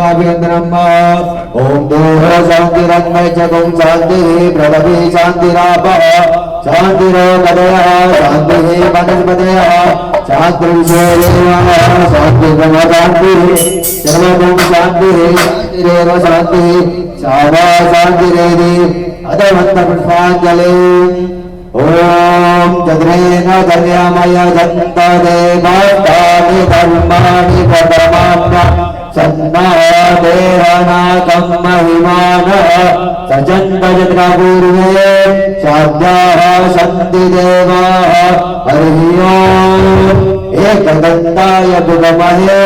अभिनंदनम् ओम देह शांतिरन्मय जगं शांति प्रभवी शांतिरापः शांतिरोपदयः शांतिः वनस्पतयः शांतिर्विषयेव शांतिर्ब्रह्म शांतिः सर्वभूत शांतिः शांतिरेव शांतिः शावा शांतिरेधि अधवन्त पुष्पाञ्जलिम् ओम चंद्रेण धन्यमय दत्त देवास्तानि धर्माणि परमात्मा सन्नादेहनाकं महिमानः सचन्दयत्र पूर्वे साध्याः सन्ति देवाः हरिः ओम् एकदन्ताय विद्महे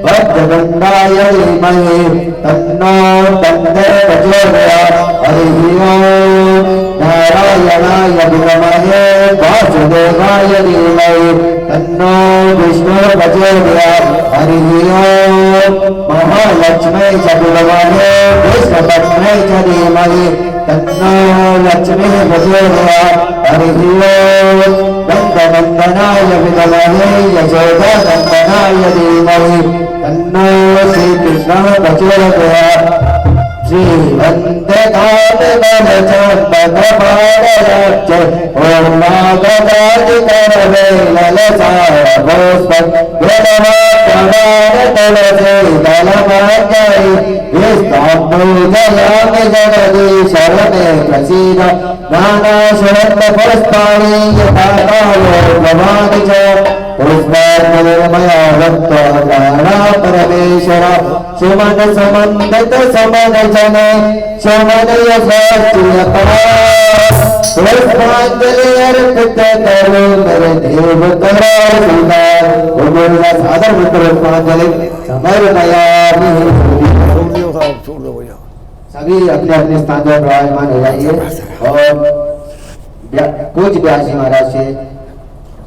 वक्रतुण्डाय धीमहि तन्नो प्रचोदयात् हरिः ओम् नारायणाय विद्महे वासुदेवाय धीमहि तन्नो विष्णु प्रचोदयात् हरिः ओम् महालक्ष्मी च विद्महे विष्णुपत्न्यै च धीमहि तन्नो लक्ष्मी प्रचोदयात् हरिः ओम् नन्दनन्दनाय विद्महे यशोदानन्दनाय धीमहि तन्नो श्रीकृष्णः प्रचोदयात् श्रीवन्दकालबलचन्दनपादराज्य ओम नागराजकरवेललसारभोस्पद वेदवाक्यवारतलसे दलमार्गै विस्ताम्बूजयामि जगदीश शरणे प्रसीद नानाशरत्नपुष्पाणि यथा कालो भवानि च पुष्पार्णनिर्मया भक्त्वा परमेश्वर सुमन समन्वित समन जन समन यशास्त्रीय पुष्पांजलि अर्पित करो मेरे देव करो सुधार उन्होंने सादर पुष्पांजलि समर्पयामि। सभी अपने अपने स्थान पर विराजमान हो जाइए और पूज्य व्यास जी महाराज से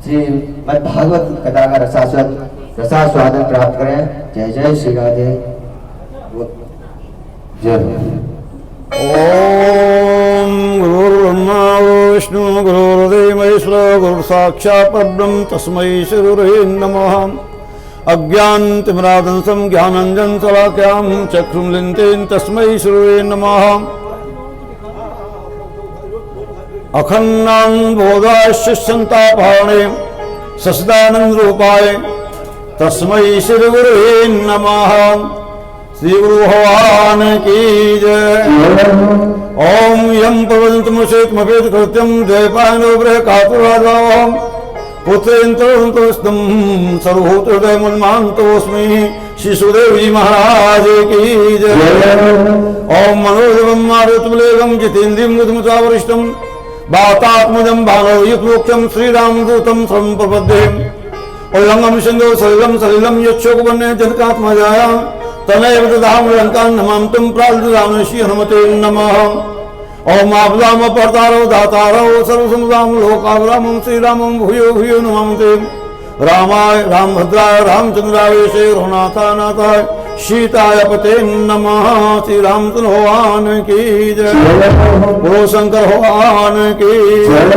श्रीमद् भागवत कथा का रसास्वादन प्राप्त करें। जय जय श्री राधे। जय ओम गुरुर्ब्रह्मा विष्णु गुरुर्देव महेश्वर गुरु साक्षात् परब्रह्म तस्मै श्री गुरवे नमः। अज्ञानतिमिरान्धं ज्ञानाञ्जनं शलाकयां चक्षुर्मीलितं तस्मै श्री गुरवे नमः। अखण्डानन्दबोधाय संतापहारे सच्चिदानन्दरूपाय तस्मै श्री गुरवे नमः। श्री गुरु भगवान की जय। ओम यं प्रवदन्तमुषेत्मवेद कृत्यं जयपायनोब्रह कातुराजावहं पुत्रेन्द्रस्तम सर्वभूतहृदयमुन्मान्तोऽस्मि शिशुदेव जी महाराज की जय। ओम मनोजवं मारुतुलेगं जितेन्द्रियं मुदमुचावरिष्टं वातात्मजं भानवयुतमोक्षं श्रीरामदूतं संप्रपद्ये। ओलंगम सिंधु सलिलं सलिलं यच्छोकवन्ये जनकात्मजाया तनैव ददामि लङ्कां नमामि प्रार्थयामि हनुमते नमः। ओम आपदाम परतारो दातारो सर्वसंसां लोकाग्रामं श्रीरामं भूयो भूयो नमामि। रामाय रामभद्राय रामचंद्राय श्री रघुनाथाय नाथाय सीताय पते नमः। श्री रामचंद्र भगवान की जय। बोलो शंकर भगवान की जय।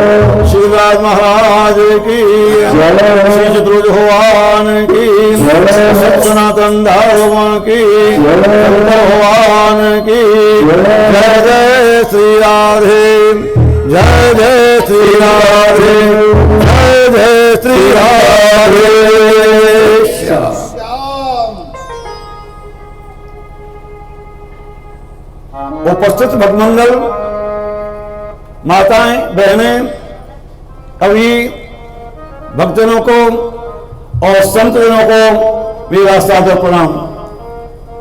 श्री राज महाराज की जय। श्री चतुर्भुज भगवान की जय। सत्यनाथन भगवान की जय। भगवान की जय। जय श्री राधे जय जय श्री राधे जय जय श्री राधे। उपस्थित भक्तमंडल माताएं बहनें कवि भक्तजनों को और संतजनों को मेरा सादर प्रणाम।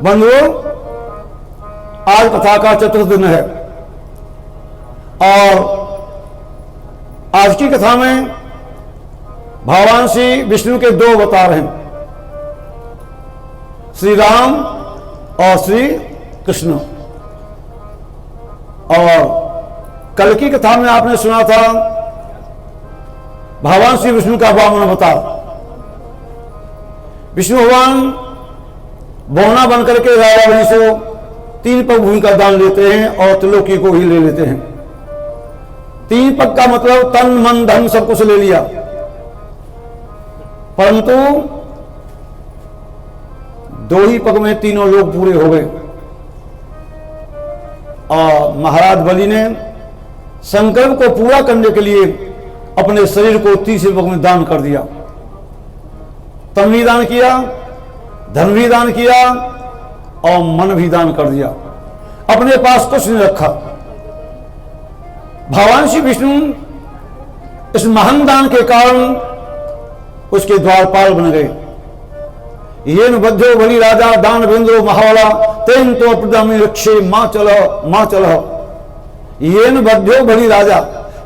बंधुओं, आज कथा का चतुर्थ दिन है और आज की कथा में भगवान श्री विष्णु के दो अवतार हैं, श्री राम और श्री कृष्ण। और कल की कथा में आपने सुना था भगवान श्री विष्णु का वामन अवतार। विष्णु भगवान बौना बनकर के राजा बलि से 3 पग भूमि का दान लेते हैं और त्रिलोकी को ही ले लेते हैं। 3 पग का मतलब तन मन धन सब कुछ ले लिया, परंतु 2 ही पग में तीनों लोग पूरे हो गए। और महाराज बलि ने संकल्प को पूरा करने के लिए अपने शरीर को 30 पग में दान कर दिया। तन भी दान किया, धन भी दान किया और मन भी दान कर दिया। अपने पास कुछ नहीं रखा। भगवान श्री विष्णु इस महान दान के कारण उसके द्वारपाल बन गए। ये बद्धो बलि राजा दान बिंदु महावाला तेन तो प्रदामी रक्षे मां चलो ये बद्धो बलि राजा,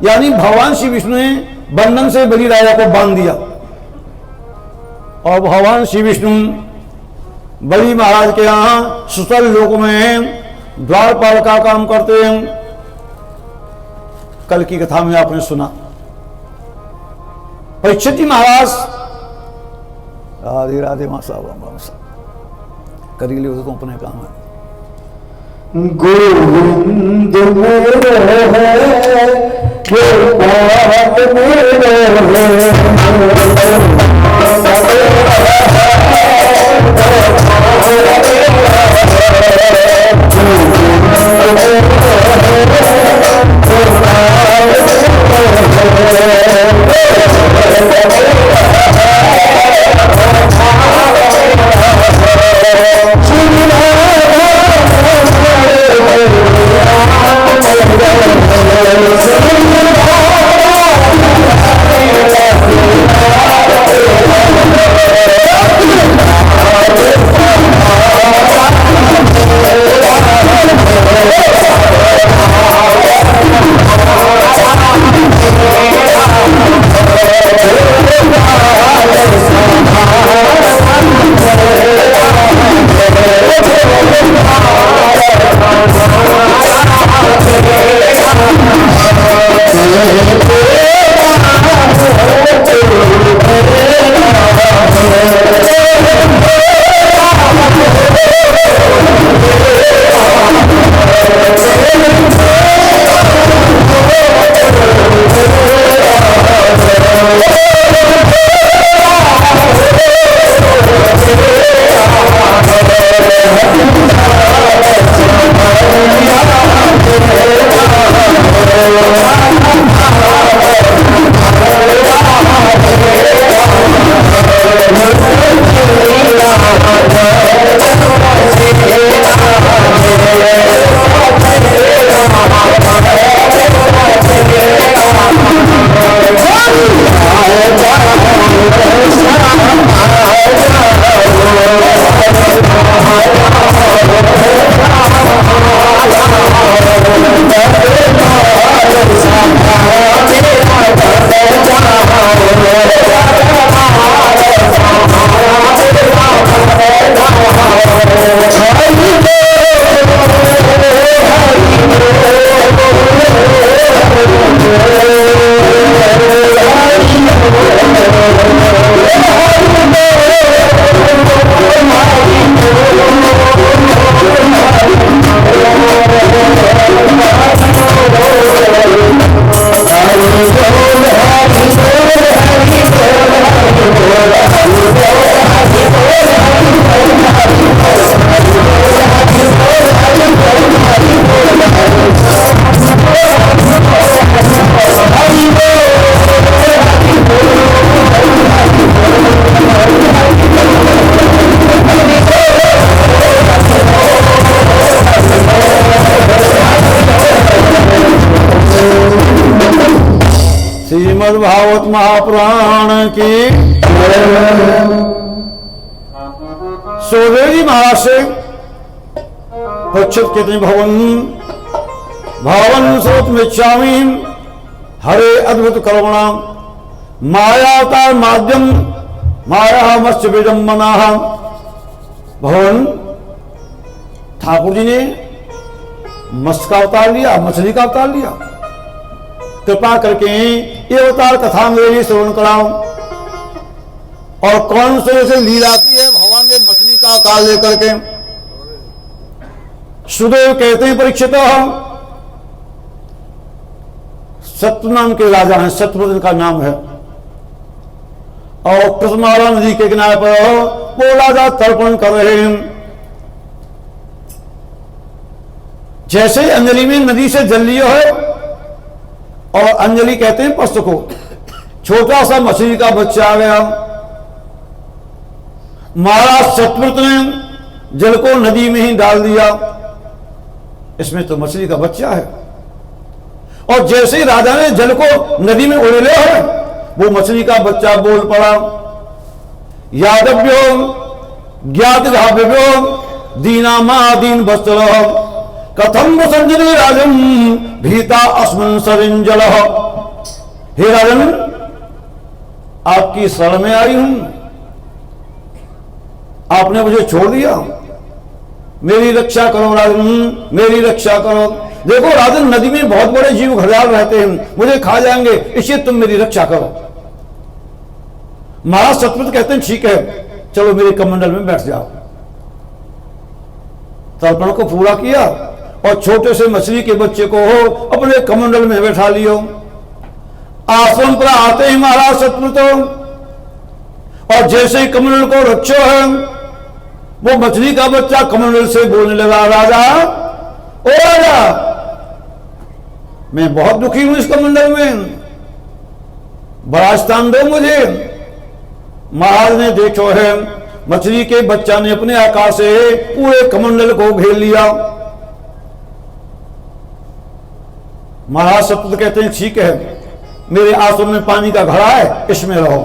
यानी भगवान श्री विष्णु ने बंधन से बलि राजा को बांध दिया। और भगवान श्री विष्णु बलि महाराज के यहां सुतल लोक में द्वारपाल का काम करते हैं। कल की कथा में आपने सुना परीक्षित जी महाराज, राधे राधे मां साहब करी ले उसको अपने काम है। गोविंद मेरे है गोपाल मेरे श्रीमद्भागवत महापुराण की सुखदेव जी महाराज से परीक्षित कहते भवन स्रोत में चामी हरे अद्भुत करुणा मायावतार माध्यम माया मत्स्य विडम्बना। भगवान ठाकुर जी ने मत्स्य का अवतार लिया, मछली का अवतार लिया। कृपा करके ये अवतार कथा मेरे लिए श्रवण कराओ। और कौन से लीला की है? भगवान ने मछली का आकार लेकर के सुदेव कहते हैं परीक्षित सत्य नाम के राजा हैं, सत्यव्रत का नाम है। और कृष्णमाला नदी के किनारे पर वो राजा तर्पण कर रहे हैं। जैसे ही अंजलि में नदी से जल लिया है और अंजलि कहते हैं पस्त को, छोटा सा मछली का बच्चा आ गया। महाराज सतपुत्र ने जल को नदी में ही डाल दिया, इसमें तो मछली का बच्चा है। और जैसे ही राजा ने जल को नदी में उड़ेला है, वो मछली का बच्चा बोल पड़ा, यादव्यो ज्ञात धाव्यो दीनामा दीन वस्त्र कथम संजनी राजन भीता अस्मिन सरिंजल। हे राजन, आपकी शरण में आई हूं, आपने मुझे छोड़ दिया, मेरी रक्षा करो राजन, मेरी रक्षा करो। देखो राजन, नदी में बहुत बड़े जीव घड़ियाल रहते हैं, मुझे खा जाएंगे, इसलिए तुम मेरी रक्षा करो। महाराज सतपुत्र कहते हैं ठीक है, चलो मेरे कमंडल में बैठ जाओ। तर्पण को पूरा किया और छोटे से मछली के बच्चे को अपने कमंडल में बैठा लियो। आश्रम पर आते ही महाराज सतपुत्र और जैसे ही कमंडल को रखो है, वो मछली का बच्चा कमंडल से बोलने लगा, राजा ओ राजा, मैं बहुत दुखी हूं इस कमंडल में, बड़ा स्थान दो मुझे। महाराज ने देखो है, मछली के बच्चा ने अपने आकार से पूरे कमंडल को घेर लिया। महाराज सतपुत्र कहते हैं ठीक है, मेरे आश्रम में पानी का घड़ा है, इसमें रहो।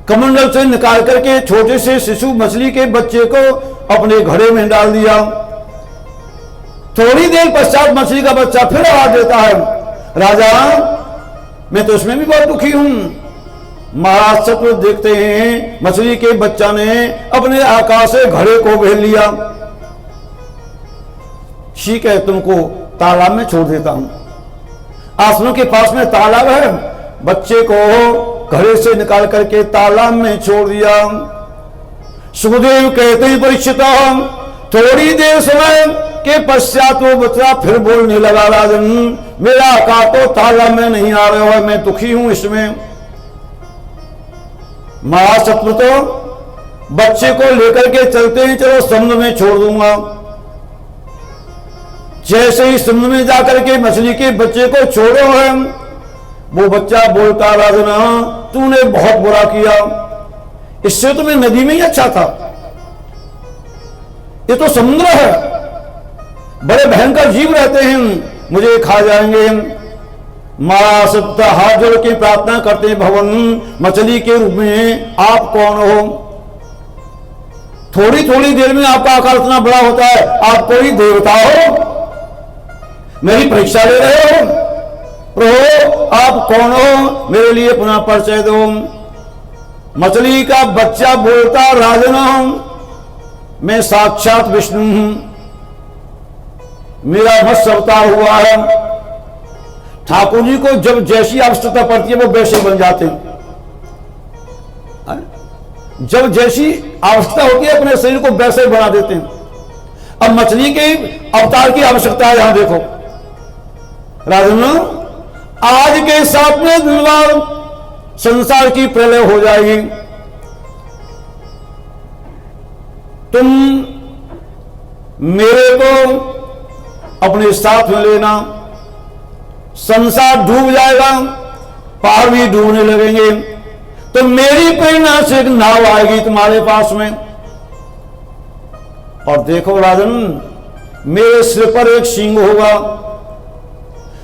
कमंडल से निकाल करके छोटे से शिशु मछली के बच्चे को अपने घड़े में डाल दिया। थोड़ी देर पश्चात मछली का बच्चा फिर आवाज देता है, राजा मैं तो इसमें भी बहुत दुखी हूं। महाराज सतपुत्र देखते हैं मछली के बच्चा ने अपने आकार से घड़े को घेर लिया। ठीक है, तुमको तालाब में छोड़ देता हूं। आश्रम के पास में तालाब है, बच्चे को घड़े से निकाल करके तालाब में छोड़ दिया। सुखदेव कहते हैं परीक्षित, थोड़ी देर समय के पश्चात वो बच्चा फिर बोलने लगा, राजन मेरा आकार तो तालाब में नहीं आ रहा है, मैं दुखी हूं इसमें। महाराज सतपुत्र बच्चे को लेकर के चलते हैं, चलो समुद्र में छोड़ दूंगा। जैसे ही समुद्र में जाकर के मछली के बच्चे को छोड़ो है, वो बच्चा बोलता, राजन तूने बहुत बुरा किया, इससे तो मैं नदी में ही अच्छा था, ये तो समुद्र है, बड़े भयंकर जीव रहते हैं, मुझे खा जाएंगे। महाराज सतपुत्र हाथ जोड़ के प्रार्थना करते हैं, भगवान मछली के रूप में आप कौन हो? थोड़ी थोड़ी देर में आपका आकार इतना बड़ा होता है, आप कोई देवता हो? मेरी परीक्षा ले रहे हो? प्रभु आप कौन हो, मेरे लिए पुनः परिचय दो। मछली का बच्चा बोलता, राजन मैं साक्षात विष्णु हूं, मेरा मत्स्य अवतार हुआ है। ठाकुर जी को जब जैसी आवश्यकता पड़ती है वो वैसे बन जाते हैं, जब जैसी आवश्यकता होती है अपने शरीर को वैसे बना देते हैं। अब मछली के अवतार की आवश्यकता है, यहां देखो राजन आज के 7वें दिन बाद संसार की प्रलय हो जाएगी, तुम मेरे को अपने साथ में लेना, संसार डूब जाएगा, पहाड़ भी डूबने लगेंगे, तो मेरी प्रेरणा से एक नाव आएगी तुम्हारे पास में। और देखो राजन मेरे सिर पर एक सींग होगा,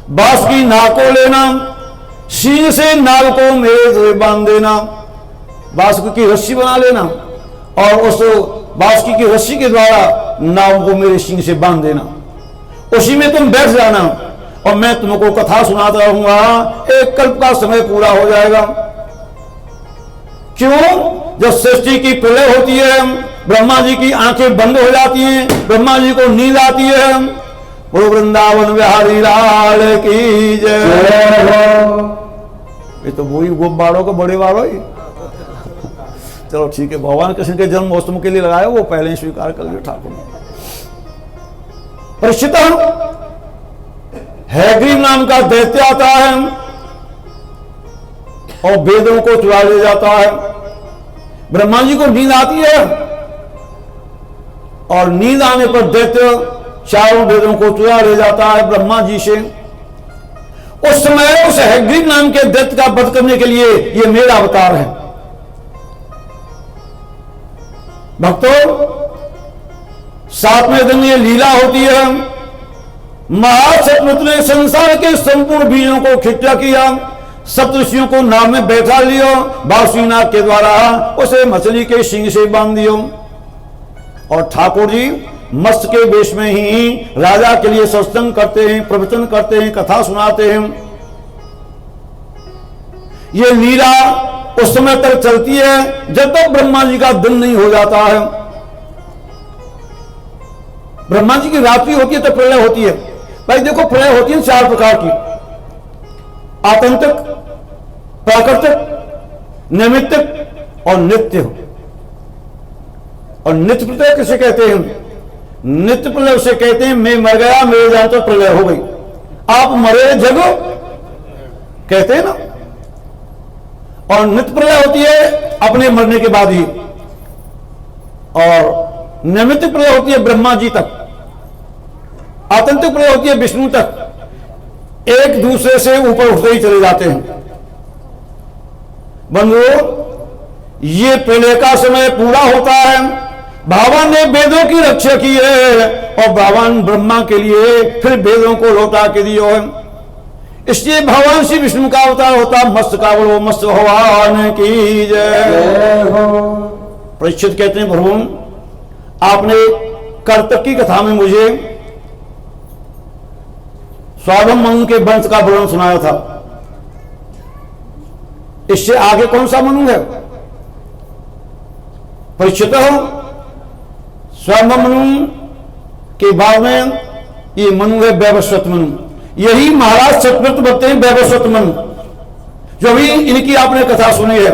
बांस की नाव को लेना, सींग से नाव को मेरे से बांध देना, बांस की रस्सी बना लेना और उस बांस की रस्सी के द्वारा नाव को मेरे सींग से बांध देना, उसी में तुम बैठ जाना और मैं तुमको कथा सुनाता रहूंगा, एक कल्प का समय पूरा हो जाएगा। क्यों? जब सृष्टि की प्रलय होती है, ब्रह्मा जी की आंखें बंद हो जाती हैं, ब्रह्मा जी को नींद आती है, वो वृंदावन बिहारी लाल की जय। ये तो वही गोपाड़ों को बड़े वालों ही। चलो ठीक है, भगवान कृष्ण के जन्म मौसम के लिए लगाया, वो पहले ही स्वीकार कर लिया ठाकुर ने। परीक्षित हैग्रीव नाम का दैत्य आता है और वेदों को चुरा ले जाता है। ब्रह्मा जी को नींद आती है और नींद आने पर दैत्य चारों वेदों को चुरा ले जाता है ब्रह्मा जी से। उस समय उस हयग्रीव नाम के दैत्य का वध करने के लिए यह मेरा अवतार है। भक्तों, सातवें दिन ये लीला होती है। महासतपुत्र ने संसार के संपूर्ण बीजों को इकट्ठा किया, सप्तऋषियों को नाव में बैठा लियो, बासुकीनाथ के द्वारा उसे मछली के सिंग से बांध दियो और ठाकुर जी मत्स्य के वेश में ही राजा के लिए सत्संग करते हैं, प्रवचन करते हैं, कथा सुनाते हैं। ये लीला उस समय तक चलती है जब तक ब्रह्मा जी का दिन नहीं हो जाता है। ब्रह्मा जी की रात्रि होती है तो प्रलय होती है। भाई देखो, प्रलय होती है 4 प्रकार की, आतंतिक, प्राकृतिक, नैमित्तिक और नित्य। और नित्य प्रलय किसे कहते हैं? नित्य प्रलय उसे कहते हैं मैं मर गया, मेरे जान तो प्रलय हो गई, आप मरे जगो कहते हैं ना। और नित्य प्रलय होती है अपने मरने के बाद ही, और नैमित्तिक प्रलय होती है ब्रह्मा जी तक, आतंतिक प्रलय होती है विष्णु तक, एक दूसरे से ऊपर उठते ही चले जाते हैं। बंधुओं, ये प्रलय का समय पूरा होता है, भगवान ने वेदों की रक्षा की है और भगवान ब्रह्मा के लिए फिर वेदों को लौटा के दियो है। इसलिए भगवान श्री विष्णु का अवतार होता मत्स्य का बोलो मत्स्य भगवान की जय। परीक्षित कहते हैं, प्रभु आपने कर्तक की कथा में मुझे स्वाधम मनु के वंश का वर्णन सुनाया था, इससे आगे कौन सा मनु है? परीक्षित स्वाधम मनु के बाद में ये मनु है वैवस्वत मनु। यही महाराज सतव्रत बनते हैं वैवस्वत मनु, जो भी इनकी आपने कथा सुनी है,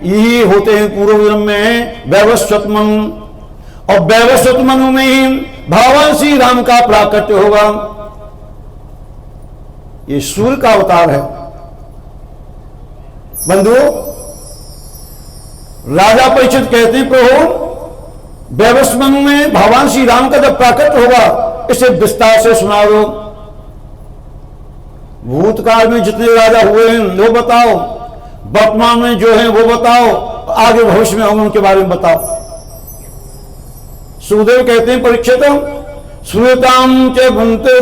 यही होते हैं पूर्व जन्म में वैवस्वत मनु। और वैवस्वत मनु में ही भगवान श्री राम का प्राकट्य होगा। ये सूर्य का अवतार है। बंधुओं, राजा परीक्षित कहते हैं, प्रभु वैवस्वत मनु में भगवान श्री राम का जब प्राकट्य होगा इसे विस्तार से सुना दो। भूतकाल में जितने राजा हुए हैं वो बताओ, वर्तमान में जो है वो बताओ, आगे भविष्य में होंगे उनके बारे में बताओ। सुखदेव कहते हैं, परीक्षित श्रूयताम च भुंक्ते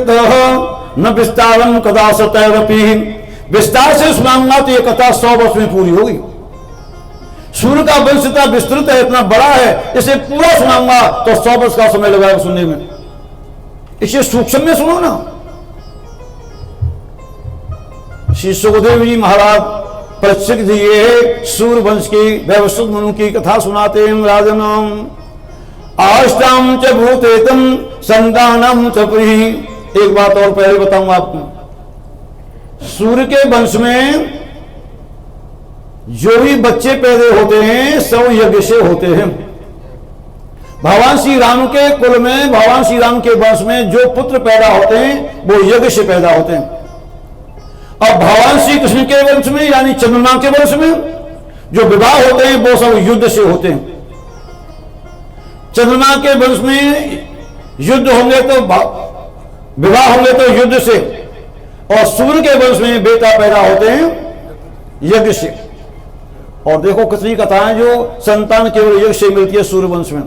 न विस्तारम कदा सतैरपि। विस्तार से सुनाऊंगा तो ये कथा 100 वर्ष में पूरी होगी। सूर्य का वंश इतना विस्तृत है, इतना बड़ा है, इसे पूरा सुनाऊंगा तो 100 वर्ष का समय लगेगा सुनने में। इसे सूक्ष्म में सुनो ना। श्री सुखदेव जी महाराज परीक्षित जी ये सूर्य वंश की वैवस्वत मनु की कथा सुनाते हैं। राजनम आष्टाम च भूतेतम संतानम च पुरी। एक बात और पहले बताऊंगा आपको, सूर्य के वंश में जो भी बच्चे पैदा होते हैं सब यज्ञ से होते हैं। भगवान श्री राम के कुल में, भगवान श्री राम के वंश में जो पुत्र पैदा होते हैं वो यज्ञ से पैदा होते हैं। और भगवान श्री कृष्ण के वंश में यानी चंद्रमा के वंश में जो विवाह होते हैं वो सब युद्ध से होते हैं। चंद्रमा के वंश में युद्ध होंगे तो विवाह होंगे तो युद्ध से, और सूर्य के वंश में बेटा पैदा होते हैं यज्ञ से। और देखो कितनी कथाएं जो संतान केवल यज्ञ से मिलती है सूर्य वंश में।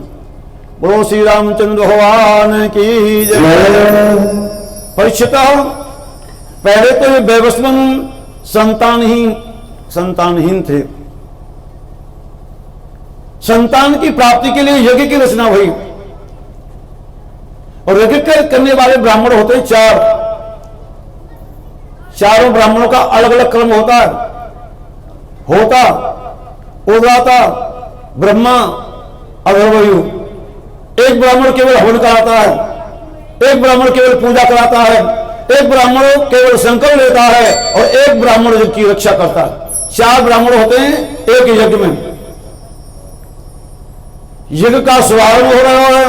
बोलो श्री रामचंद्र भगवान की जय। परीक्षित, पहले तो ये वैवस्वत मनु संतानहीन थे। संतान की प्राप्ति के लिए यज्ञ की रचना हुई, और यज्ञ करने वाले ब्राह्मण होते हैं 4। चारों ब्राह्मणों का अलग अलग क्रम होता है। होता, उदाता, ब्रह्मा, अधर्वयु। एक ब्राह्मण केवल हवन कराता है, एक ब्राह्मण केवल पूजा कराता है, एक ब्राह्मण केवल संकल्प लेता है, और एक ब्राह्मण यज्ञ की रक्षा करता है। 4 ब्राह्मण होते हैं एक यज्ञ में। यज्ञ का शुभारंभ हो रहा है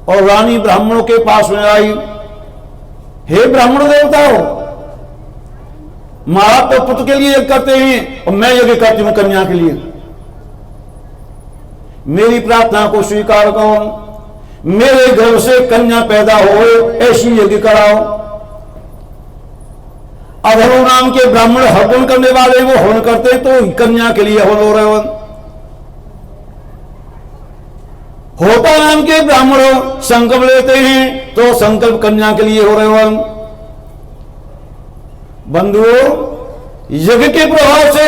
और रानी ब्राह्मणों के पास में आई, हे ब्राह्मण देवताओं, महाराज तो पुत्र के लिए यज्ञ करते हैं और मैं यज्ञ करती हूं कन्या के लिए। मेरी प्रार्थना को स्वीकार करो, मेरे गर्भ से कन्या पैदा हो ऐसी यज्ञ कराओ। अधर्व नाम के ब्राह्मण हवन करने वाले वो हवन करते तो कन्या के लिए हवन हो रहे हो। होता नाम के ब्राह्मण संकल्प लेते हैं तो संकल्प कन्या के लिए हो रहे हो। बंधुओं, यज्ञ के प्रभाव से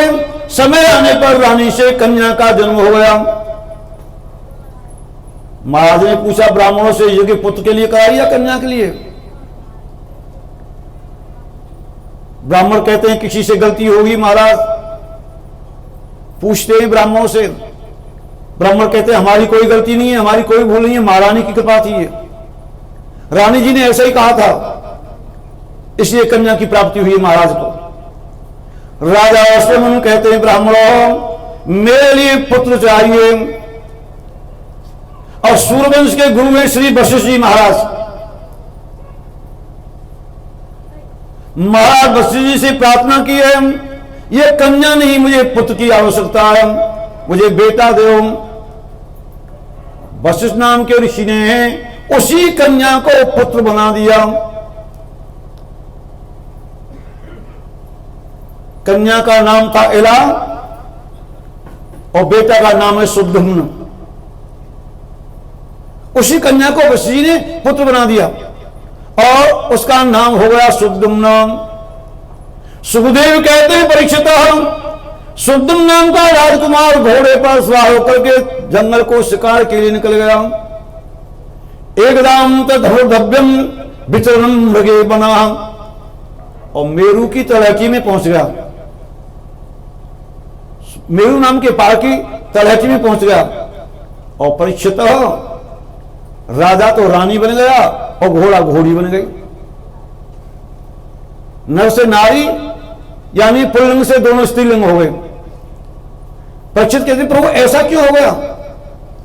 समय आने पर रानी से कन्या का जन्म हो गया। महाराज ने पूछा ब्राह्मणों से, यज्ञ पुत्र के लिए करा या कन्या के लिए? ब्राह्मण कहते हैं किसी से गलती होगी महाराज। पूछते हैं ब्राह्मणों से, ब्राह्मण कहते हैं हमारी कोई गलती नहीं है, हमारी कोई भूल नहीं है, महारानी की कृपा थी। रानी जी ने ऐसा ही कहा था, इसलिए कन्या की प्राप्ति हुई महाराज को। राजा अश्वमनु कहते हैं ब्राह्मणों, मेरे लिए पुत्र चाहिए। और सूर्यवंश के गुरु हैं श्री वशिष्ठ जी महाराज। महाराज वशिष्ठ जी से प्रार्थना की है, ये कन्या नहीं, मुझे पुत्र की आवश्यकता है, मुझे बेटा दो। वशिष्ठ नाम के ऋषि ने उसी कन्या को पुत्र बना दिया। कन्या का नाम था इला और बेटा का नाम है सुद्युम्न। उसी कन्या को वशिष्ठ जी ने पुत्र बना दिया और उसका नाम हो गया सुद्युम्न। सुखदेव कहते हैं परीक्षित, सुद्युम्न नाम का राजकुमार घोड़े पर सवार होकर के जंगल को शिकार के लिए निकल गया। एकदम तद्धव्यम विचरणम मृगे बना और मेरू की तलहटी में पहुंच गया। मेरू नाम के पहाड़ की तलहटी में पहुंच गया और परीक्षित राजा तो रानी बन गया और घोड़ा घोड़ी बन गई। नर से नारी यानी पुल्लिंग से दोनों स्त्रीलिंग हो गए। परीक्षित कहते प्रभु ऐसा क्यों हो गया?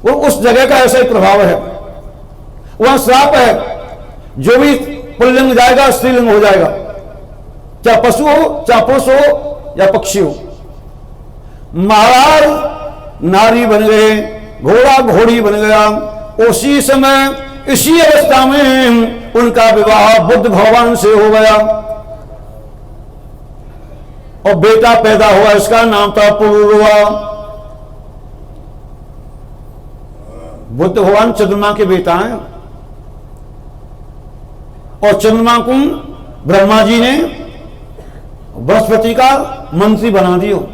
वो उस जगह का ऐसा ही प्रभाव है, वहां श्राप है, जो भी पुल्लिंग जाएगा स्त्रीलिंग हो जाएगा, चाहे पशु हो, चाहे पुरुष हो या पक्षी हो। महाराज नारी बन गए, घोड़ा घोड़ी बन गया। उसी समय इसी अवस्था में उनका विवाह बुद्ध भगवान से हो गया और बेटा पैदा हुआ, इसका नाम था पुरुरवा। बुद्ध भगवान चंद्रमा के बेटा हैं और चंद्रमा को ब्रह्मा जी ने बृहस्पति का मंत्री बना दियो।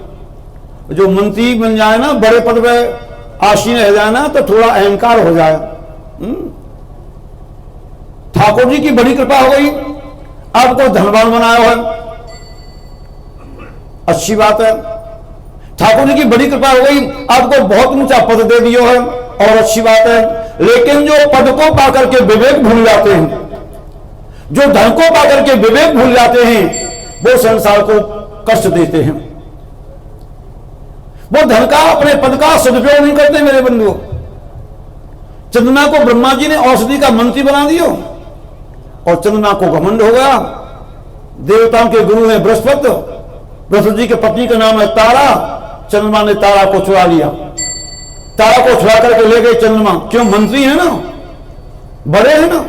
जो मंत्री बन जाए ना, बड़े पद पे आसीन रह जाए ना, तो थोड़ा अहंकार हो जाए। ठाकुर जी की बड़ी कृपा हो गई, आपको धनवान बनाया है, अच्छी बात है। ठाकुर जी की बड़ी कृपा हो गई, आपको बहुत ऊंचा पद दे दिया है और अच्छी बात है। लेकिन जो पद को पाकर के विवेक भूल जाते हैं, जो धन को पाकर के विवेक भूल जाते हैं, वो संसार को कष्ट देते हैं। वो धन का, अपने पद का सदुपयोग नहीं करते मेरे बंधुओं। चंद्रमा को ब्रह्मा जी ने औषधि का मंत्री बना दिया और चंद्रमा को घमंड हो गया। देवताओं के गुरु हैं बृहस्पति, बृहस्पति जी के पत्नी का नाम है तारा। चंद्रमा ने तारा को छुड़ा लिया, तारा को छुड़ा करके ले गए चंद्रमा। क्यों? मंत्री है ना, बड़े हैं ना।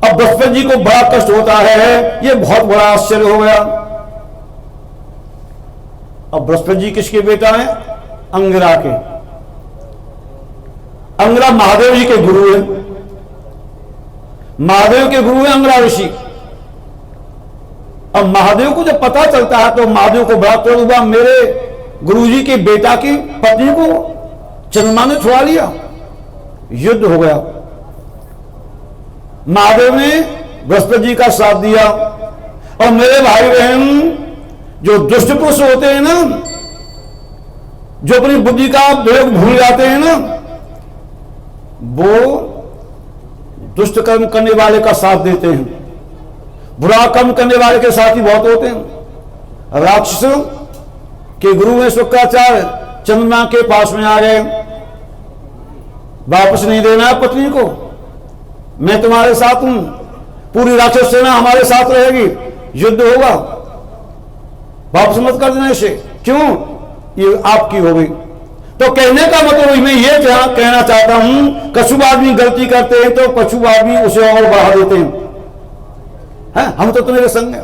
अब बृहस्पति जी को बड़ा कष्ट होता है, यह बहुत बड़ा आश्चर्य हो गया। अब बृहस्पति जी किसके बेटा हैं? अंगिरा के। अंगिरा महादेव जी के गुरु हैं, महादेव के गुरु हैं अंगिरा ऋषि। अब महादेव को जब पता चलता है तो महादेव को बड़ा क्रोध हुआ, मेरे गुरुजी के बेटा की पत्नी को चंद्रमा ने छुड़ा लिया। युद्ध हो गया। महादेव ने बृहस्पति जी का साथ दिया और मेरे भाई बहन, जो दुष्ट पुरुष होते हैं ना, जो अपनी बुद्धि का प्रयोग भूल जाते हैं ना, वो दुष्ट कर्म करने वाले का साथ देते हैं। बुरा कर्म करने वाले के साथ ही बहुत होते हैं। राक्षसों के गुरु में शुक्राचार्य चंद्रमा के पास में आ गए, वापस नहीं देना है पत्नी को, मैं तुम्हारे साथ हूं, पूरी राक्षस सेना हमारे साथ रहेगी, युद्ध होगा। वापस मत कर देना इसे, क्यों, ये आपकी हो गई। तो कहने का मतलब मैं ये कहना चाहता हूं, कछुब आदमी गलती करते हैं तो कछुब आदमी उसे और बढ़ा देते हैं, हम तो तुम्हारे संग हैं।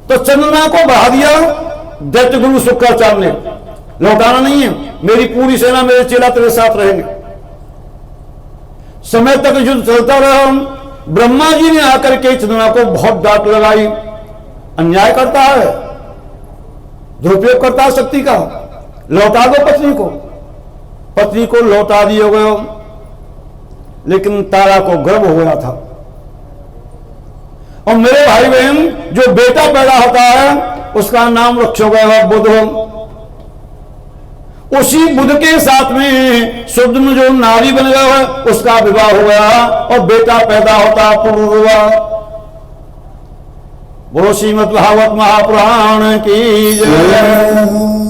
तो चंद्रमा को बढ़ा दिया दैत्य गुरु शुक्राचार्य ने, लौटाना नहीं है, मेरी पूरी सेना मेरे चेला तेरे साथ रहेंगे। समय तक युद्ध चलता रहा। ब्रह्मा जी ने आकर के चंद्रमा को बहुत डांट लगाई, अन्याय करता है, दुरुपयोग करता है शक्ति का, लौटा दो पत्नी को। पत्नी को लौटा दिया गया, लेकिन तारा को गर्व हो गया था। और मेरे भाई बहन, जो बेटा पैदा होता है उसका नाम रखा गया बुध। उसी बुध के साथ में शुद्ध में जो नारी बन गया है उसका विवाह हो गया और बेटा पैदा होता पुरुवा। बोलो श्रीमद् भागवत महापुराण की जय।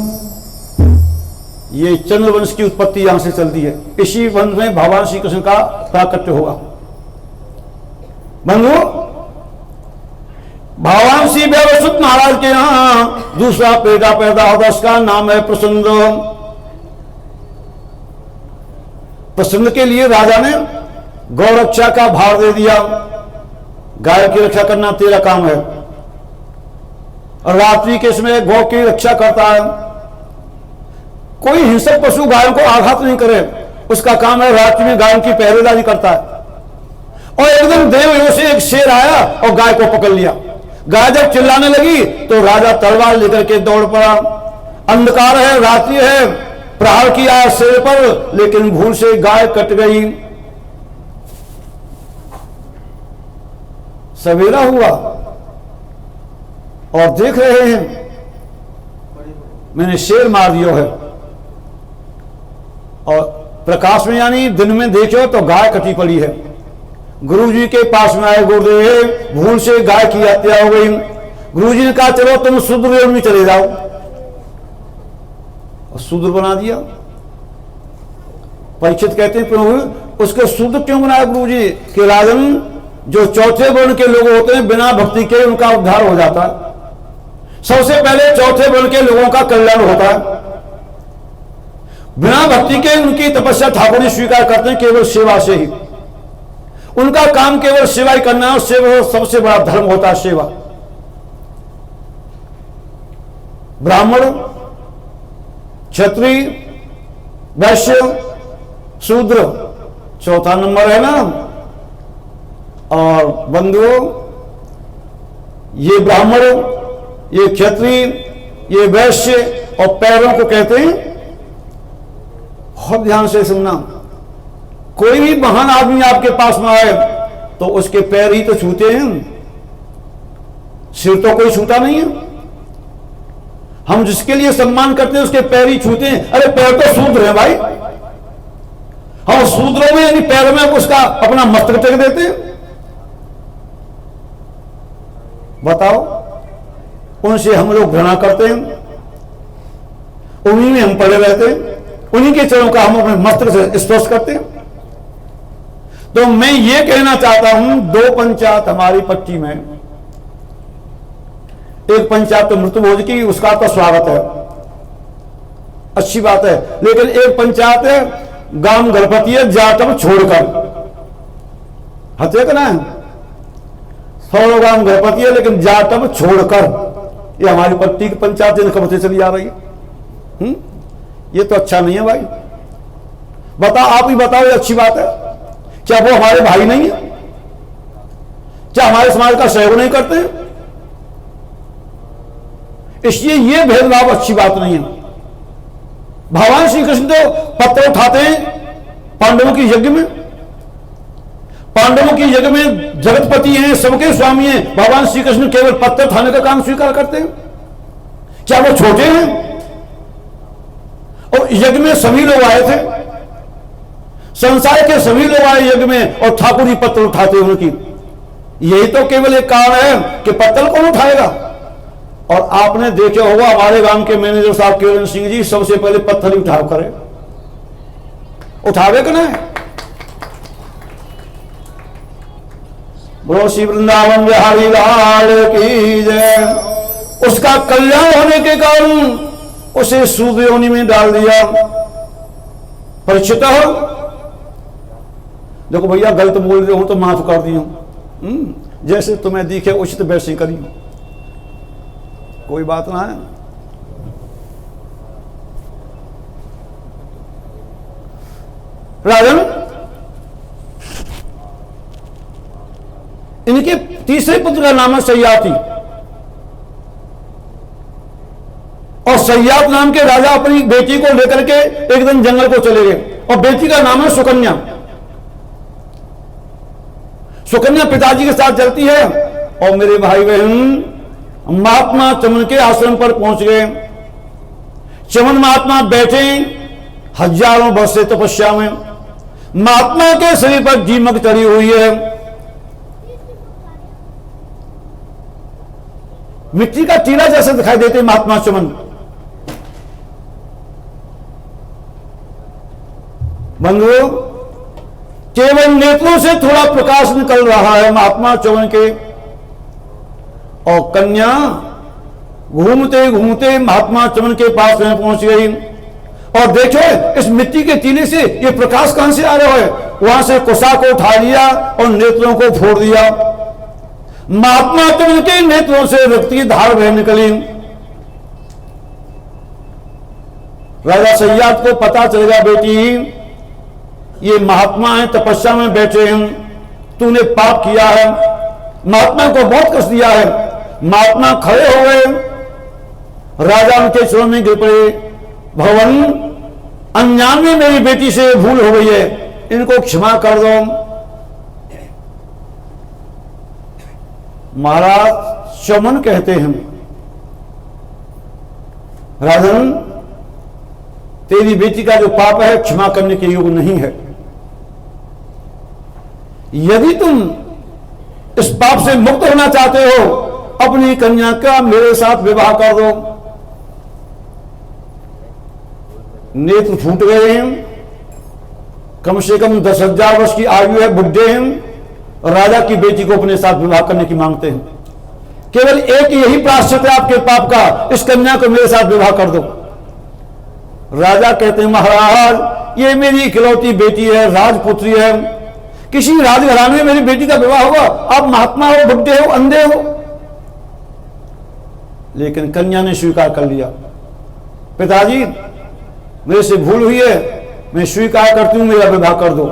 ये चंद्रवंश की उत्पत्ति यहां से चलती है। इसी वंश में भगवान श्री कृष्ण का प्राकट्य होगा। बंधु, भगवान श्री व्यवस्थित महाराज के यहां दूसरा बेटा पैदा होता, उसका नाम है प्रसन्न। प्रसन्न के लिए राजा ने गौ रक्षा का भार दे दिया, गाय की रक्षा करना तेरा काम है। और रात्रि के समय गौ की रक्षा करता है। कोई हिंसक पशु गायों को आघात नहीं करे, उसका काम है रात्रि में गायों की पहरेदारी करता है। और एकदम देवयों से एक शेर आया और गाय को पकड़ लिया। गाय जब चिल्लाने लगी तो राजा तलवार लेकर के दौड़ पड़ा। अंधकार है, रात्रि है, प्रहार किया शेर पर, लेकिन भूल से गाय कट गई। सवेरा हुआ और देख रहे हैं मैंने शेर मार दिया है। और प्रकाश में यानी दिन में देखो तो गाय कटी पड़ी है। गुरुजी के पास में आए, गुरुदेव भूल से गाय की हत्या हो गई। गुरुजी ने कहा चलो तुम शूद्र में चले जाओ, और शूद्र बना दिया। परीक्षित कहते हैं प्रभु उसके शूद्र क्यों बनाया गुरुजी? कि राजन, जो चौथे वर्ण के लोग होते हैं बिना भक्ति के उनका उद्धार हो जाता है। सबसे पहले चौथे वर्ण के लोगों का कल्याण होता है। बिना भक्ति के उनकी तपस्या ठाकुर जी स्वीकार करते हैं केवल सेवा से ही। उनका काम केवल सेवा ही करना है, और सेवा सबसे बड़ा धर्म होता है सेवा। ब्राह्मण, क्षत्रिय, वैश्य, शूद्र चौथा नंबर है ना। और बंधुओं, ये ब्राह्मण, ये क्षत्रिय, ये वैश्य और पैरों को कहते हैं, बहुत ध्यान से सुनना, कोई भी महान आदमी आपके पास में आए तो उसके पैर ही तो छूते हैं, सिर तो कोई छूता नहीं है। हम जिसके लिए सम्मान करते हैं उसके पैर ही छूते हैं। अरे पैर तो शूद्र है भाई, हम शूद्रों में यानी पैर में उसका अपना मस्तक टेक देते हैं। बताओ, उनसे हम लोग घृणा करते हैं, उन्हीं में हम पड़े रहते हैं, उन्हीं के चरणों का हम अपने मस्तक से स्पर्श करते हैं। तो मैं ये कहना चाहता हूं, दो पंचायत हमारी पट्टी में, एक पंचायत तो मृतभोज की, उसका तो स्वागत है, अच्छी बात है। लेकिन एक पंचायत है गांव गणपति है जाटव छोड़कर, हत्या करना है, 100 गांव गणपति है लेकिन जाटव छोड़कर, ये हमारी पट्टी की पंचायत जिन कब से चली आ रही है। ये तो अच्छा नहीं है भाई। बताओ, आप ही बताओ, ये अच्छी बात है क्या? वो हमारे भाई नहीं है क्या? हमारे समाज का सहयोग नहीं करते? इसलिए ये भेदभाव अच्छी बात नहीं है। भगवान श्री कृष्ण तो पत्थर उठाते हैं पांडवों की यज्ञ में। पांडवों की यज्ञ में जगतपति हैं, सबके स्वामी हैं, भगवान श्री कृष्ण केवल पत्थर उठाने का काम स्वीकार करते हैं। क्या वो छोटे हैं? और यज्ञ में सभी लोग आए थे, संसार के सभी लोग आए यज्ञ में, और ठाकुर जी पत्थर उठाते हैं उनकी। यही तो केवल एक कारण है कि पत्थर कौन उठाएगा। और आपने देखा होगा हमारे गांव के मैनेजर साहब किरण सिंह जी सबसे पहले पत्थर ही उठाव करे, उठावे कि नहीं? बोलो श्री वृंदावन बिहारी लाल की जय। उसका कल्याण होने के कारण उसे सूर्य योनि में डाल दिया। परिचित हो, देखो भैया गलत बोल रहे हो तो माफ कर दियो, जैसे तुम्हें दिखे उचित वैसे करियो, कोई बात ना है। राजन, इनके तीसरे पुत्र का नाम है सयाती, और सयात नाम के राजा अपनी बेटी को लेकर के एक दिन जंगल को चले गए, और बेटी का नाम है सुकन्या। सुकन्या पिताजी के साथ चलती है, और मेरे भाई बहन महात्मा चमन के आश्रम पर पहुंच गए। चमन महात्मा बैठे हजारों वर्ष से तपस्या में, महात्मा के शरीर पर दीमक चढ़ी हुई है, मिट्टी का टीला जैसे दिखाई देते महात्मा चमन। बंधुओं, केवल नेत्रों से थोड़ा प्रकाश निकल रहा है महात्मा चमन के, और कन्या घूमते घूमते महात्मा चमन के पास में पहुंच गई, और देखो इस मिट्टी के टीले से ये प्रकाश कहां से आ रहा है। वहां से कुशा को उठा लिया और नेत्रों को फोड़ दिया। महात्मा चमन के नेत्रों से रक्त की धार बह निकली। राजा सयात को पता चल गया, बेटी ये महात्मा है, तपस्या में बैठे हैं, तूने पाप किया है। महात्मा को बहुत कष्ट दिया है। महात्मा खड़े हो गए, राजा उनके चरणों में गिर पड़े, भगवान अनजान में मेरी बेटी से भूल हो गई है, इनको क्षमा कर दो। महाराज चमन कहते हैं, राजन तेरी बेटी का जो पाप है क्षमा करने के योग्य नहीं है। यदि तुम इस पाप से मुक्त होना चाहते हो, अपनी कन्या का मेरे साथ विवाह कर दो। नेत्र फूट गए हैं, कम से कम 10,000 वर्ष की आयु है, बुढ़े हैं, राजा की बेटी को अपने साथ विवाह करने की मांगते हैं। केवल एक यही प्रायश्चित है आपके पाप का, इस कन्या को मेरे साथ विवाह कर दो। राजा कहते हैं, महाराज ये मेरी इकलौती बेटी है, राजपुत्री है, किसी राजघराने में मेरी बेटी का विवाह होगा? आप महात्मा हो, बुढ़े हो, अंधे हो। लेकिन कन्या ने स्वीकार कर लिया, पिताजी मेरे से भूल हुई है, मैं स्वीकार करती हूं, मेरा विवाह कर दो।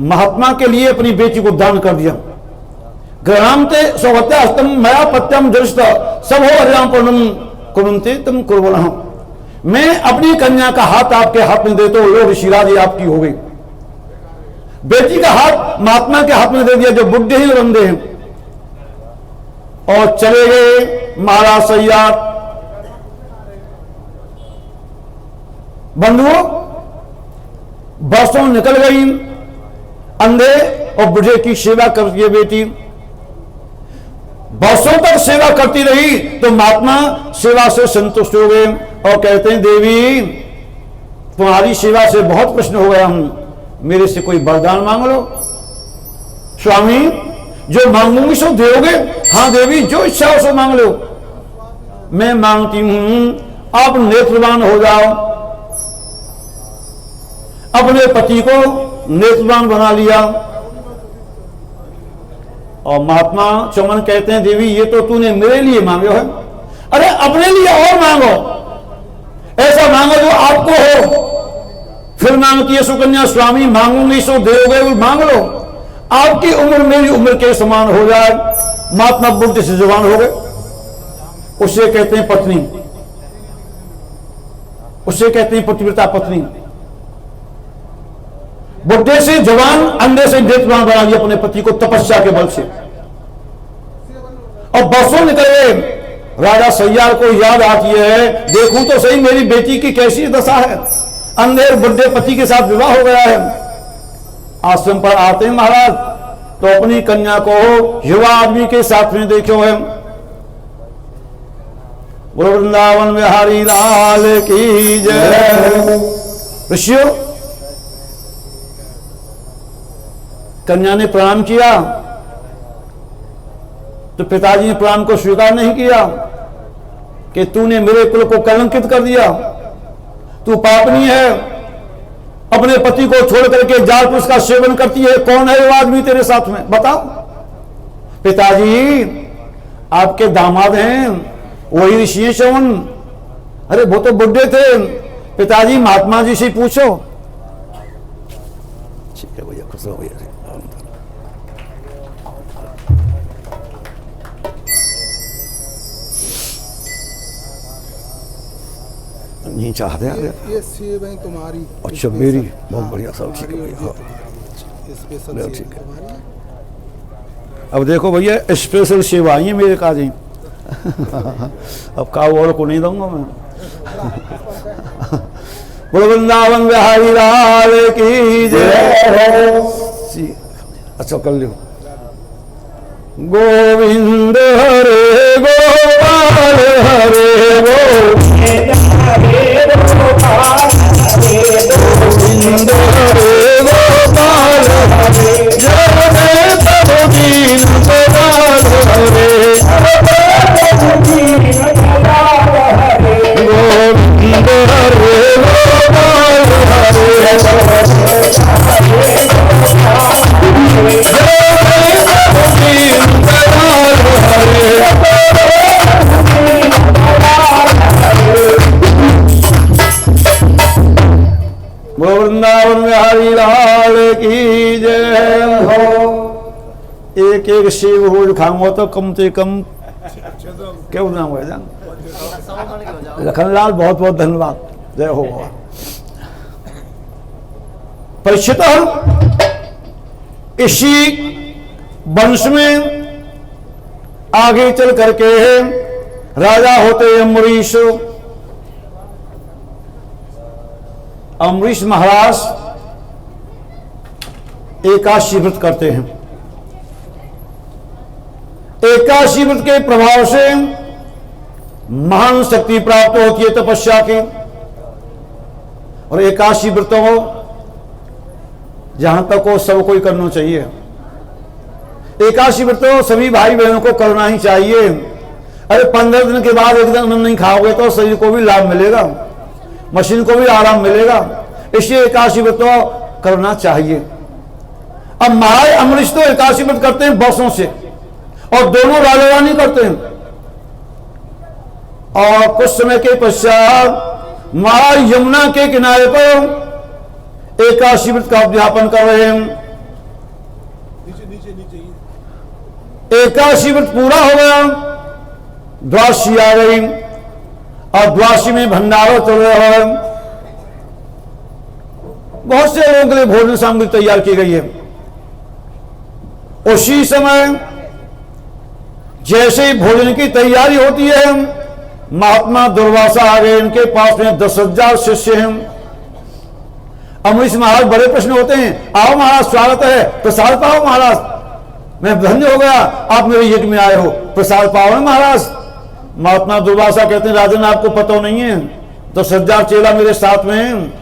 महात्मा के लिए अपनी बेटी को दान कर दिया। ग्रहांते सौगत्यास्तम मया पत्यम दृष्ट सब हो हरिराम पूर्णम कुरुंते तुम कुर्वनः। मैं अपनी कन्या का हाथ आपके हाथ में देता हूं, लोग ऋषिराज आपकी हो गई। बेटी का हाथ महात्मा के हाथ में दे दिया, जो बुढ़े हैं और अंधे हैं, और चले गए महाराज सयात। बंधुओं, बरसों निकल गई, अंधे और बूढ़े की सेवा करती है बेटी। बरसों तक सेवा करती रही तो महात्मा सेवा से संतुष्ट हो गए और कहते हैं, देवी तुम्हारी सेवा से बहुत प्रसन्न हो गया हूं, मेरे से कोई वरदान मांग लो। स्वामी जो मांगूंगी सो दोगे? हाँ देवी, जो इच्छा हो सो मांग लो। मैं मांगती हूं आप नेत्रवान हो जाओ। अपने पति को नेत्रवान बना लिया। और महात्मा चमन कहते हैं, देवी ये तो तूने मेरे लिए मांगो है, अरे अपने लिए और मांगो, ऐसा मांगो जो आपको हो। फिर मांगती है सुकन्या, स्वामी मांगूंगी सो दोगे, मांग लो, आपकी उम्र मेरी उम्र के समान हो जाए। महात्मा बुद्ध से जवान हो गए, उसे कहते हैं पत्नी, उसे कहते हैं पतिव्रता पत्नी। बुढ़े से जवान, अंधे से नेत्रवान बना दिया अपने पति को तपस्या के बल से। और बरसों निकल गए, राजा सयार को याद आती है, देखूं तो सही मेरी बेटी की कैसी दशा है, अंधे बुढ़े पति के साथ विवाह हो गया है। आश्रम पर आते हैं महाराज, तो अपनी कन्या को युवा आदमी के साथ में देखो है। वृंदावन बिहारी लाल की जय। ऋषियों, कन्या ने प्रणाम किया तो पिताजी ने प्रणाम को स्वीकार नहीं किया कि तूने मेरे कुल को कलंकित कर दिया, तू पापनी है, अपने पति को छोड़ करके जाल पुरुष का सेवन करती है, कौन है वो आदमी तेरे साथ में, बताओ। पिताजी आपके दामाद हैं, वही ऋषि हैं श्रवण। अरे वो तो बुढ़े थे। पिताजी महात्मा जी से पूछो। ठीक है भैया, खुश रहो भैया। नहीं चाहते ये सेवाएं तुम्हारी। अच्छा मेरी, बहुत बढ़िया, सब ठीक है भैया। स्पेशल ठीक है। अब देखो भैया, स्पेशल सेवा आई है मेरे काज ही। अब का और को नहीं दूंगा मैं। बोलो वृंदावन बिहारी लाल की जय। अच्छा कर लो। गोविंद हरे गोपाल हरे गोविंद हरे गोपाल हरे जय प्रभु दीन गोपाल हरे गोविंद हरे वृंदावन बिहारी लाल की जय हो। एक एक शिव रोज खाऊंगा तो कम से कम क्या नाम है जान लखनलाल, बहुत बहुत धन्यवाद। जय हो। परीक्षित इसी वंश में आगे चल करके राजा होते अम्बरीश। अम्बरीश महाराज एकादशी व्रत करते हैं। एकादशी व्रत के प्रभाव से महान शक्ति प्राप्त होती है तपस्या की। और एकादशी व्रतों को जहां तक हो सब कोई करना चाहिए। एकादशी व्रतों सभी भाई बहनों को करना ही चाहिए। अरे 15 दिन के बाद एक दिन अन्न नहीं खाओगे तो शरीर को भी लाभ मिलेगा, मशीन को भी आराम मिलेगा। इसलिए एकादशी व्रत करना चाहिए। अब महाराज अम्बरीश तो एकादशी व्रत करते हैं वर्षों से, और दोनों राजा रानी करते हैं। और कुछ समय के पश्चात महाराज यमुना के किनारे पर एकादशी व्रत का उद्यापन कर रहे हैं। एकादशी व्रत पूरा हो गया, द्वादशी आ गई, और द्वादशी में भंडारा चल रहा है। बहुत से लोगों के लिए भोजन सामग्री तैयार की गई है। उसी समय जैसे ही भोजन की तैयारी होती है, महात्मा दुर्वासा आ गए। इनके पास में 10,000 शिष्य हैं। अम्बरीश महाराज बड़े प्रश्न होते हैं, आओ महाराज स्वागत है, प्रसाद पाओ महाराज, मैं धन्य हो गया आप मेरे यज्ञ में आए हो, प्रसाद पाओ ना महाराज। महात्मा दुर्वासा कहते हैं, राजन आपको पता नहीं है, 10,000 चेला मेरे साथ में हैं,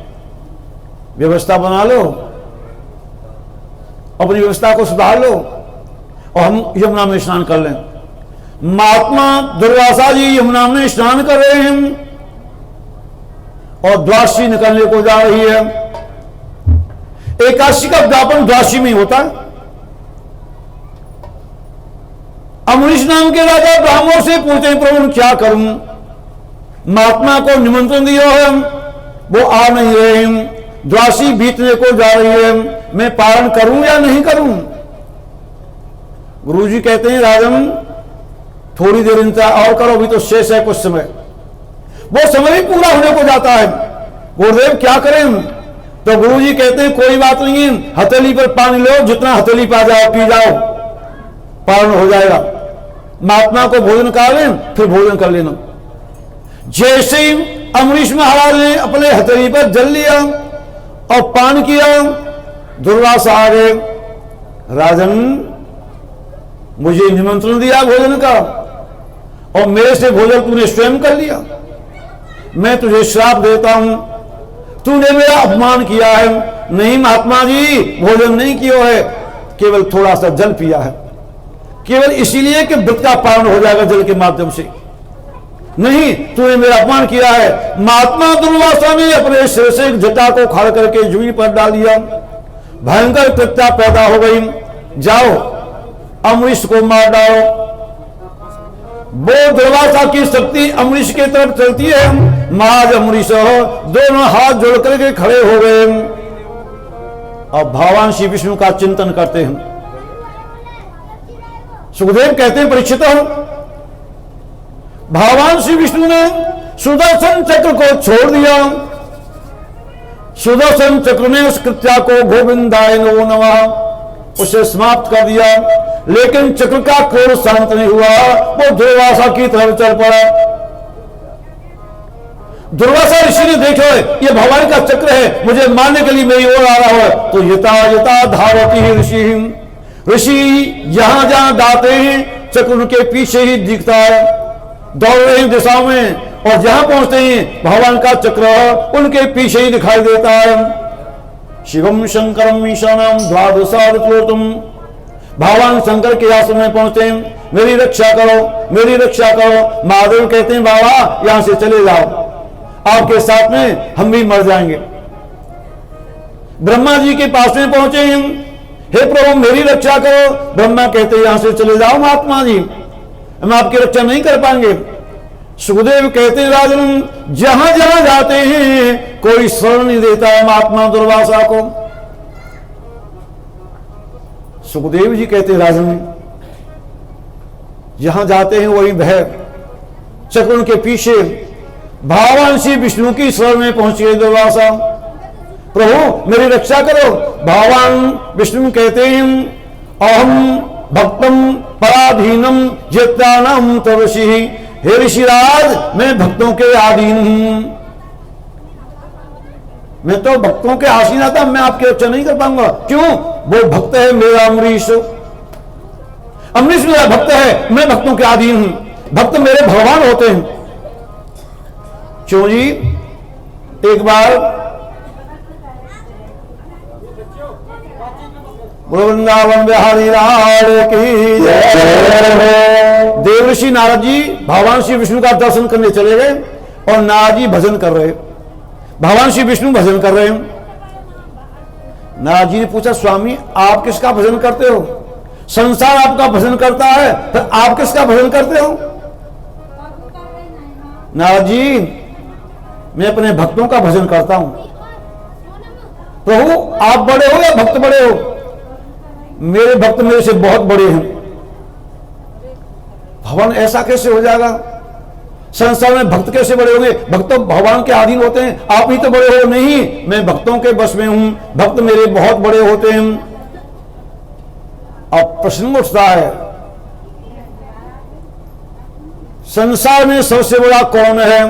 व्यवस्था बना लो, अपनी व्यवस्था को सुधार लो और हम यमुना में स्नान कर लें। महात्मा दुर्वासा जी यमुना में स्नान कर रहे हैं और द्वादशी निकलने को जा रही है। एकादशी का उद्यापन द्वादशी में होता है। अम्बरीश नाम के राजा ब्राह्मणों से पूछते हैं, प्रभु क्या करूं, महात्मा को निमंत्रण दिया है, वो आ नहीं रहे हैं, द्वादशी बीतने को जा रही है, मैं पारण करूं या नहीं करूं। गुरुजी कहते हैं, राजन थोड़ी देर इंतजार और करो, अभी तो शेष है कुछ समय। वो समय भी पूरा होने को जाता है। गुरुदेव क्या करें? तो गुरुजी कहते हैं, कोई बात नहीं है, हथेली पर पानी लो, जितना हथेली पा जाओ पी जाओ, पारण हो जाएगा। महात्मा को भोजन करा लें, फिर भोजन कर लेना। जैसे ही अम्बरीश महाराज ने अपने हथेली पर जल लिया और पान किया, दुर्वासा आ गए, राजन मुझे निमंत्रण दिया भोजन का और मेरे से भोजन तूने स्वयं कर लिया, मैं तुझे श्राप देता हूं, तूने मेरा अपमान किया है। नहीं महात्मा जी, भोजन नहीं किया है, केवल थोड़ा सा जल पिया है। केवल इसीलिए कि व्रत का पालन हो जाएगा जल के माध्यम से। नहीं, तूने मेरा अपमान किया है। महात्मा दुर्वासा ने अपने सिर से जटा को खाड़ करके जमीन पर डाल दिया। भयंकर कृत्या पैदा हो गई। जाओ अमरीश को मार डालो। वो दुर्वासा की शक्ति अमरीश की तरफ चलती है। महाराज अमरीश दोनों हाथ जोड़ करके खड़े हो गए और भगवान श्री विष्णु का चिंतन करते हैं। सुखदेव कहते हैं, परीक्षित भगवान श्री विष्णु ने सुदर्शन चक्र को छोड़ दिया। सुदर्शन चक्र ने उस कृत्या को गोविंदाय नमो नमः उसे समाप्त कर दिया, लेकिन चक्र का क्रोध शांत नहीं हुआ। वो दुर्वासा की तरफ चल पड़ा। दुर्वासा ऋषि ने देखो ये भगवान का चक्र है, मुझे मारने के लिए मेरी ओर आ रहा है। तो यथा यथा धावती ऋषि, ऋषि जहां जहां जाते हैं चक्र उनके पीछे ही दिखता है, दौड़ रहे दिशा में, और जहां पहुंचते हैं भगवान का चक्र उनके पीछे ही दिखाई देता है। शिवम शंकरम ईशानम द्वादशावतारम, भगवान शंकर के आश्रम में पहुंचते हैं। मेरी रक्षा करो, मेरी रक्षा करो। महादेव कहते हैं, बाबा यहां से चले जाओ, आपके साथ में हम भी मर जाएंगे। ब्रह्मा जी के पास में पहुंचे हैं, हे प्रभु मेरी रक्षा करो। ब्रह्मा कहते हैं, यहां से चले जाओ महात्मा जी, हम आपकी रक्षा नहीं कर पाएंगे। सुखदेव कहते हैं, राजन जहां जहां जाते हैं कोई शरण नहीं देता है महात्मा दुर्वासा को। सुखदेव जी कहते हैं, राजन जहां जाते हैं वही भय। चक्र उनके पीछे भगवान श्री विष्णु की शरण में पहुंच गए दुर्वासा। प्रभु मेरी रक्षा करो। भगवान विष्णु कहते हैं, अहम भक्तम पराधीनम जितानम तवशी, हे ऋषिराज मैं भक्तों के अधीन हूं, मैं तो भक्तों के आसीन आता, मैं आपकी रक्षा नहीं कर पाऊंगा। क्यों? वो भक्त है मेरा अमरीश, अमरीश मेरा भक्त है, मैं भक्तों के अधीन हूं, भक्त मेरे भगवान होते हैं। क्यों जी? एक बार वृंदावन बिहारी लाल की जय। देवर्षि नारद जी भगवान श्री विष्णु का दर्शन करने चले गए और नारद जी भजन कर रहे, भगवान श्री विष्णु भजन कर रहे हैं। नारद जी ने पूछा, स्वामी आप किसका भजन करते हो? संसार आपका भजन करता है, तो आप किसका भजन करते हो? नारद जी मैं अपने भक्तों का भजन करता हूं। प्रभु आप बड़े हो या भक्त बड़े हो? मेरे भक्त मेरे से बहुत बड़े हैं। भगवान ऐसा कैसे हो जाएगा? संसार में भक्त कैसे बड़े होंगे? भक्त तो भगवान के अधीन होते हैं, आप ही तो बड़े हो। नहीं, मैं भक्तों के बस में हूं, भक्त मेरे बहुत बड़े होते हैं। अब प्रश्न उठता है, संसार में सबसे बड़ा कौन है?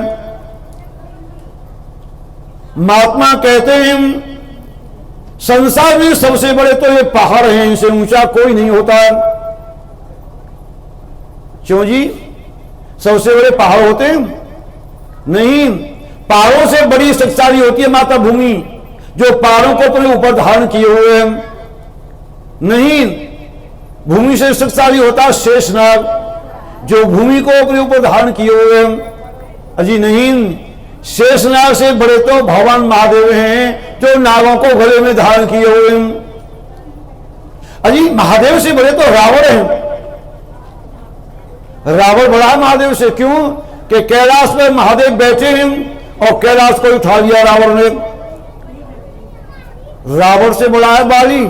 महात्मा कहते हैं संसार में सबसे बड़े तो ये पहाड़ हैं, इनसे ऊंचा कोई नहीं होता। क्यों जी? सबसे बड़े पहाड़ होते हैं? नहीं, पहाड़ों से बड़ी शक्तिशाली होती है माता भूमि, जो पहाड़ों को अपने ऊपर धारण किए हुए हैं। नहीं, भूमि से शक्तिशाली होता है शेषनाग, जो भूमि को अपने ऊपर धारण किए हुए हैं। अजी नहीं, शेषनाग से बड़े तो भगवान महादेव हैं, जो नागों को गले में धारण किए हुए हैं। अजी महादेव से बड़े तो रावण हैं। रावण बड़ा है महादेव से। क्यों? कि कैलाश पर महादेव बैठे हैं और कैलाश को उठा लिया रावण ने। रावण से बड़ा है बाली,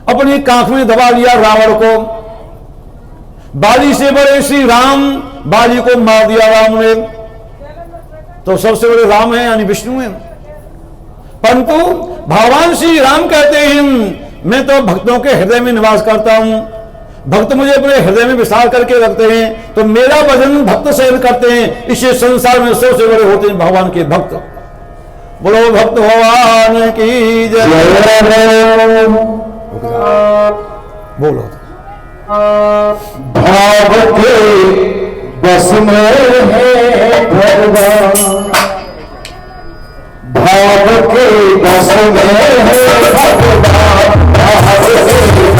अपनी कांख में दबा लिया रावण को। बाली से बड़े श्री राम, बाली को मार दिया राम ने। तो सबसे बड़े राम है यानी विष्णु है। परंतु भगवान श्री राम कहते हैं मैं तो भक्तों के हृदय में निवास करता हूं, भक्त मुझे अपने हृदय में विस्तार करके रखते हैं, तो मेरा भजन भक्त सहन करते हैं। इससे संसार में सबसे बड़े होते हैं भगवान के भक्त। बोलो भक्त भगवान की जय। बोलो भाव के बस में है भगवान, भाव के बस में है भगवान, भाव के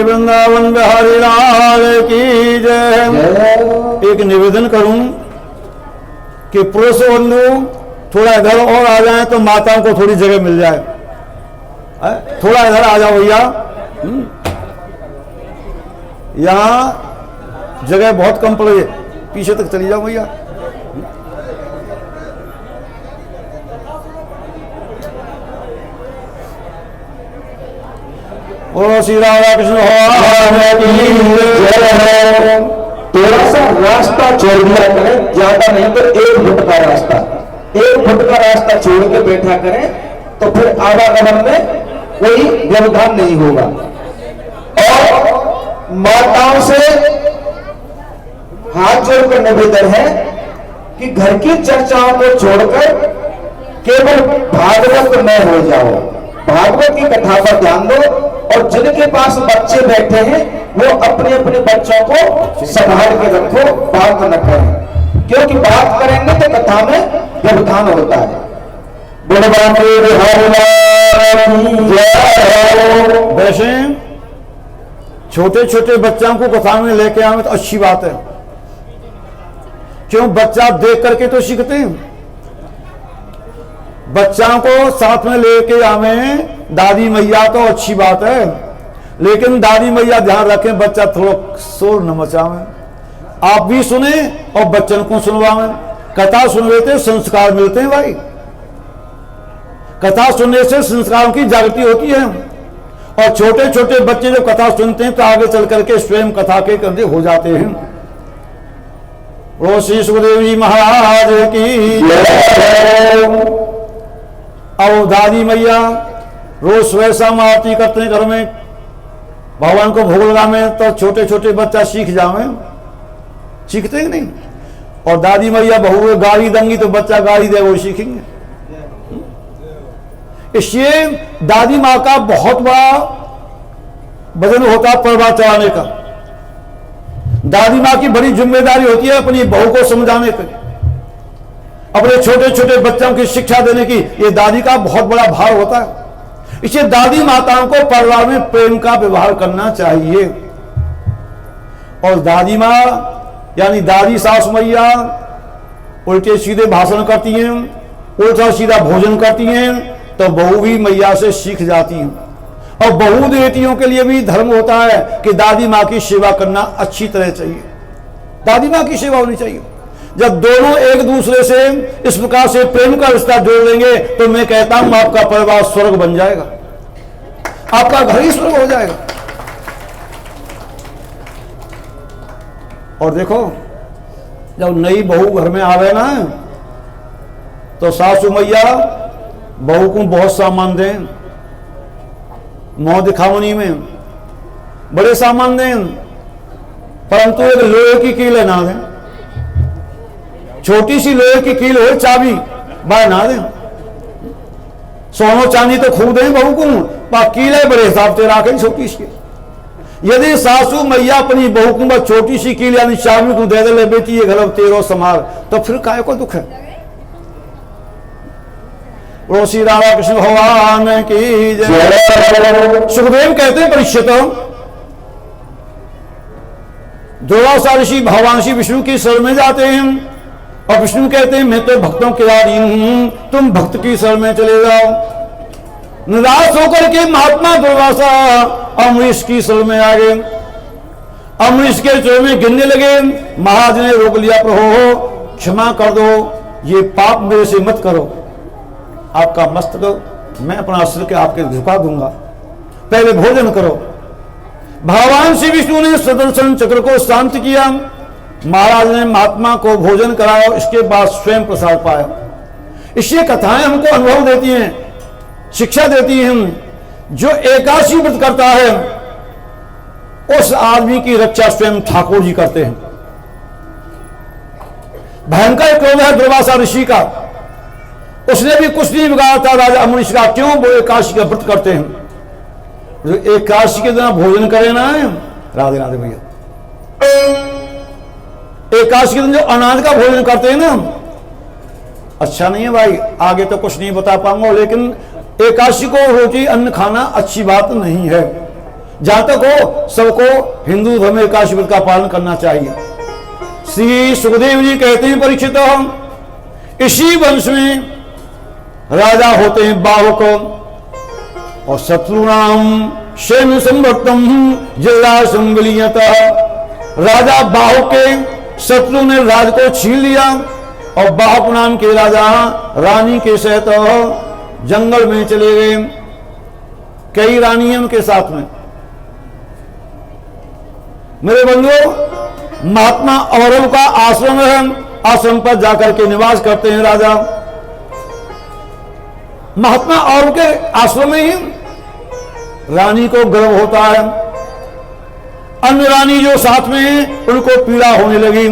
वृंदावन बिहारी लाल की जय। एक निवेदन करूं कि पुरुष बंधु थोड़ा इधर और आ जाएं तो माताओं को थोड़ी जगह मिल जाए। थोड़ा इधर आ जाओ भैया, यहाँ जगह बहुत कम पड़ गई, पीछे तक चली जाओ भैया। ओ श्री राधा कृष्ण थोड़ा सा रास्ता छोड़ दिया करें, ज्यादा नहीं तो 1 फुट का रास्ता, 1 फुट का रास्ता छोड़ के बैठा करें, तो फिर आवागमन में कोई व्यवधान नहीं होगा। और माताओं से हाथ जोड़कर निवेदन है कि घर की चर्चाओं को छोड़कर केवल भागवत में हो जाओ, भागवत की कथा पर ध्यान दो। और जिनके पास बच्चे बैठे हैं वो अपने अपने बच्चों को संभाल के रखो, बात न करें, क्योंकि बात करेंगे तो कथा में व्यवधान होता है। वैसे छोटे छोटे बच्चों को कथा में लेके आवे तो अच्छी बात है, क्यों? बच्चा देख करके तो सीखते हैं। बच्चों को साथ में लेके आवे दादी मैया तो अच्छी बात है, लेकिन दादी मैया ध्यान रखें बच्चा थोड़ा शोर न मचावे, आप भी सुने और बच्चन को सुनवावे। कथा सुनने से संस्कार मिलते हैं भाई, कथा सुनने से संस्कारों की जागृति होती है, और छोटे छोटे बच्चे जब कथा सुनते हैं तो आगे चल करके स्वयं कथा के कंधे हो जाते हैं। ओ श्री सुखदेव जी महाराज की अब दादी मैया रोज सुबह शाम आरती करते हैं घर में, भगवान को भोग लगावे तो छोटे छोटे बच्चा सीख जावे, सीखते ही नहीं। और दादी मैया बहू गाड़ी देंगी तो बच्चा गाड़ी दे वो सीखेंगे। इसलिए दादी माँ का बहुत बड़ा वजन होता है परवा चढ़ाने का। दादी माँ की बड़ी जिम्मेदारी होती है अपनी बहू को समझाने की, अपने छोटे छोटे बच्चों की शिक्षा देने की, ये दादी का बहुत बड़ा भार होता है। इसलिए दादी माताओं को परिवार में प्रेम का व्यवहार करना चाहिए। और दादी माँ यानी दादी सास मैया उल्टे सीधे भाषण करती हैं, उल्टा सीधा भोजन करती हैं, तो बहू भी मैया से सीख जाती हैं। और बहू बेटियों के लिए भी धर्म होता है कि दादी माँ की सेवा करना अच्छी तरह चाहिए, दादी माँ की सेवा होनी चाहिए। जब दोनों एक दूसरे से इस प्रकार से प्रेम का रिश्ता जोड़ लेंगे तो मैं कहता हूं आपका परिवार स्वर्ग बन जाएगा, आपका घर ही स्वर्ग हो जाएगा। और देखो जब नई बहू घर में आवे ना तो सासू मैया बहू को बहुत सामान दें, मोह दिखावनी में बड़े सामान दें, परंतु एक लोहे की कील ना दें, छोटी सी लोहे की कील हो चाबी बाय ना दें। सोनो चांदी तो खूब दें बहू को, पर कीले बड़े हिसाब से रखें छोटी सी। यदि सासू मैया अपनी बहू को छोटी सी कील यानी चाबी को दे दे, बेटी ये घर तेरो संभाल, तो फिर काय को दुख है। श्री राधा कृष्ण भगवान की जय। सुखदेव कहते हैं परीक्षित, दुर्वासा ऋषि भगवान श्री विष्णु की शरण में जाते हैं और विष्णु कहते हैं मैं तो भक्तों के अधीन हूं, तुम भक्त की शरण में चले जाओ। निराश होकर के महात्मा दुर्वासा अमरीश की शरण में आ गए। अमरीश के चरण में गिरने लगे। महाराज ने रोक लिया, प्रभु क्षमा कर दो, ये पाप मेरे से मत करो, आपका मस्तक मैं अपना सिर के आपके झुका दूंगा, पहले भोजन करो। भगवान श्री विष्णु ने सुदर्शन चक्र को शांत किया। महाराज ने महात्मा को भोजन कराया, इसके बाद स्वयं प्रसाद पाया। इसलिए कथाएं हमको अनुभव देती हैं, शिक्षा देती हैं। जो एकादशी व्रत करता है उस आदमी की रक्षा स्वयं ठाकुर जी करते हैं। भयंकर क्रोध है दुर्वासा ऋषि का, उसने भी कुछ नहीं बिगाड़ा था राजा अमरीश का। क्यों? वो एकादशी का व्रत करते हैं। जो एकादशी के दिन भोजन करे ना, राधे राधे भैया, एकादशी के दिन जो अनाज का भोजन करते हैं ना, अच्छा नहीं है भाई। आगे तो कुछ नहीं बता पाऊंगा, लेकिन एकादशी को रोटी अन्न खाना अच्छी बात नहीं है। जहां तक हो सबको हिंदू धर्म में एकादशी व्रत का पालन करना चाहिए। श्री सुखदेव जी कहते हैं परीक्षित, इसी वंश में राजा होते हैं बाहुक और शत्रुनाम शैन संवर्तम जिला संविलियत। राजा बाहुक के शत्रु ने राज को छीन लिया और बाहुक नाम के राजा रानी के सहित जंगल में चले गए, कई रानियों के साथ में। मेरे बंधुओं, महात्मा औरव का आश्रम है, आश्रम पर जाकर के निवास करते हैं राजा। महात्मा औरव के आश्रम में ही रानी को गर्व होता है। अन्य रानी जो साथ में है उनको पीड़ा होने लगी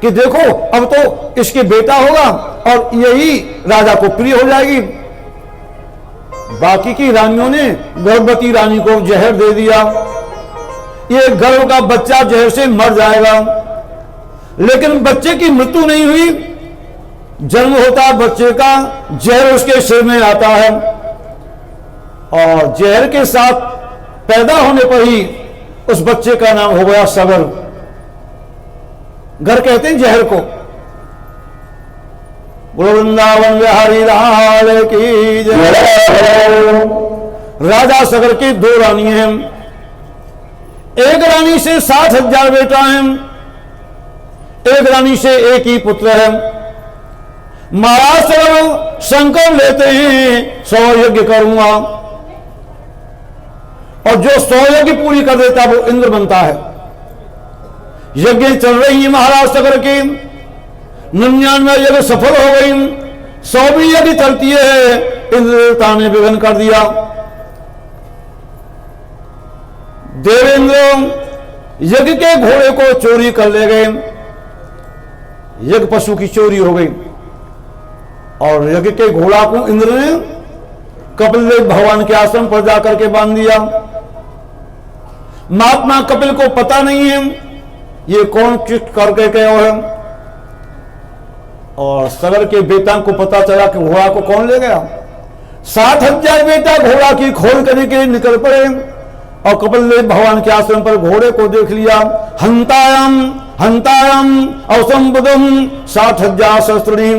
कि देखो अब तो इसके बेटा होगा और यही राजा को प्रिय हो जाएगी। बाकी की रानियों ने गर्भवती रानी को जहर दे दिया, ये गर्भ का बच्चा जहर से मर जाएगा। लेकिन बच्चे की मृत्यु नहीं हुई, जन्म होता है बच्चे का, जहर उसके सिर में आता है और जहर के साथ पैदा होने पर ही उस बच्चे का नाम हो गया सगर। घर कहते हैं जहर को। बोलो वृंदावन बिहारी लाल की जय। राजा सगर की 2 रानी हैं, एक रानी से 60,000 बेटा हैं, एक रानी से एक ही पुत्र है। महाराज सगर संकल्प लेते हैं 100 यज्ञ करूंगा, और जो 100 यज्ञ पूरी कर देता वो इंद्र बनता है। यज्ञ चल रही है महाराज सगर की, 99 यज्ञ सफल हो गई, 100वीं यज्ञ चलती है, इंद्र देवता ने विघ्न कर दिया। देवेंद्र यज्ञ के घोड़े को चोरी कर ले गए, यज्ञ पशु की चोरी हो गई और यज्ञ के घोड़ा को इंद्र ने कपिल देव भगवान के आश्रम पर जाकर के बांध दिया। महात्मा कपिल को पता नहीं है ये कौन चिट करके गए है, और सगर के बेटा को पता चला कि घोड़ा को कौन ले गया। 60,000 बेटा घोड़ा की खोज करने के लिए निकल पड़े और कपिल देव भगवान के आश्रम पर घोड़े को देख लिया। हंतायम हंतायम अवसंबुदम 60,000 शस्त्री।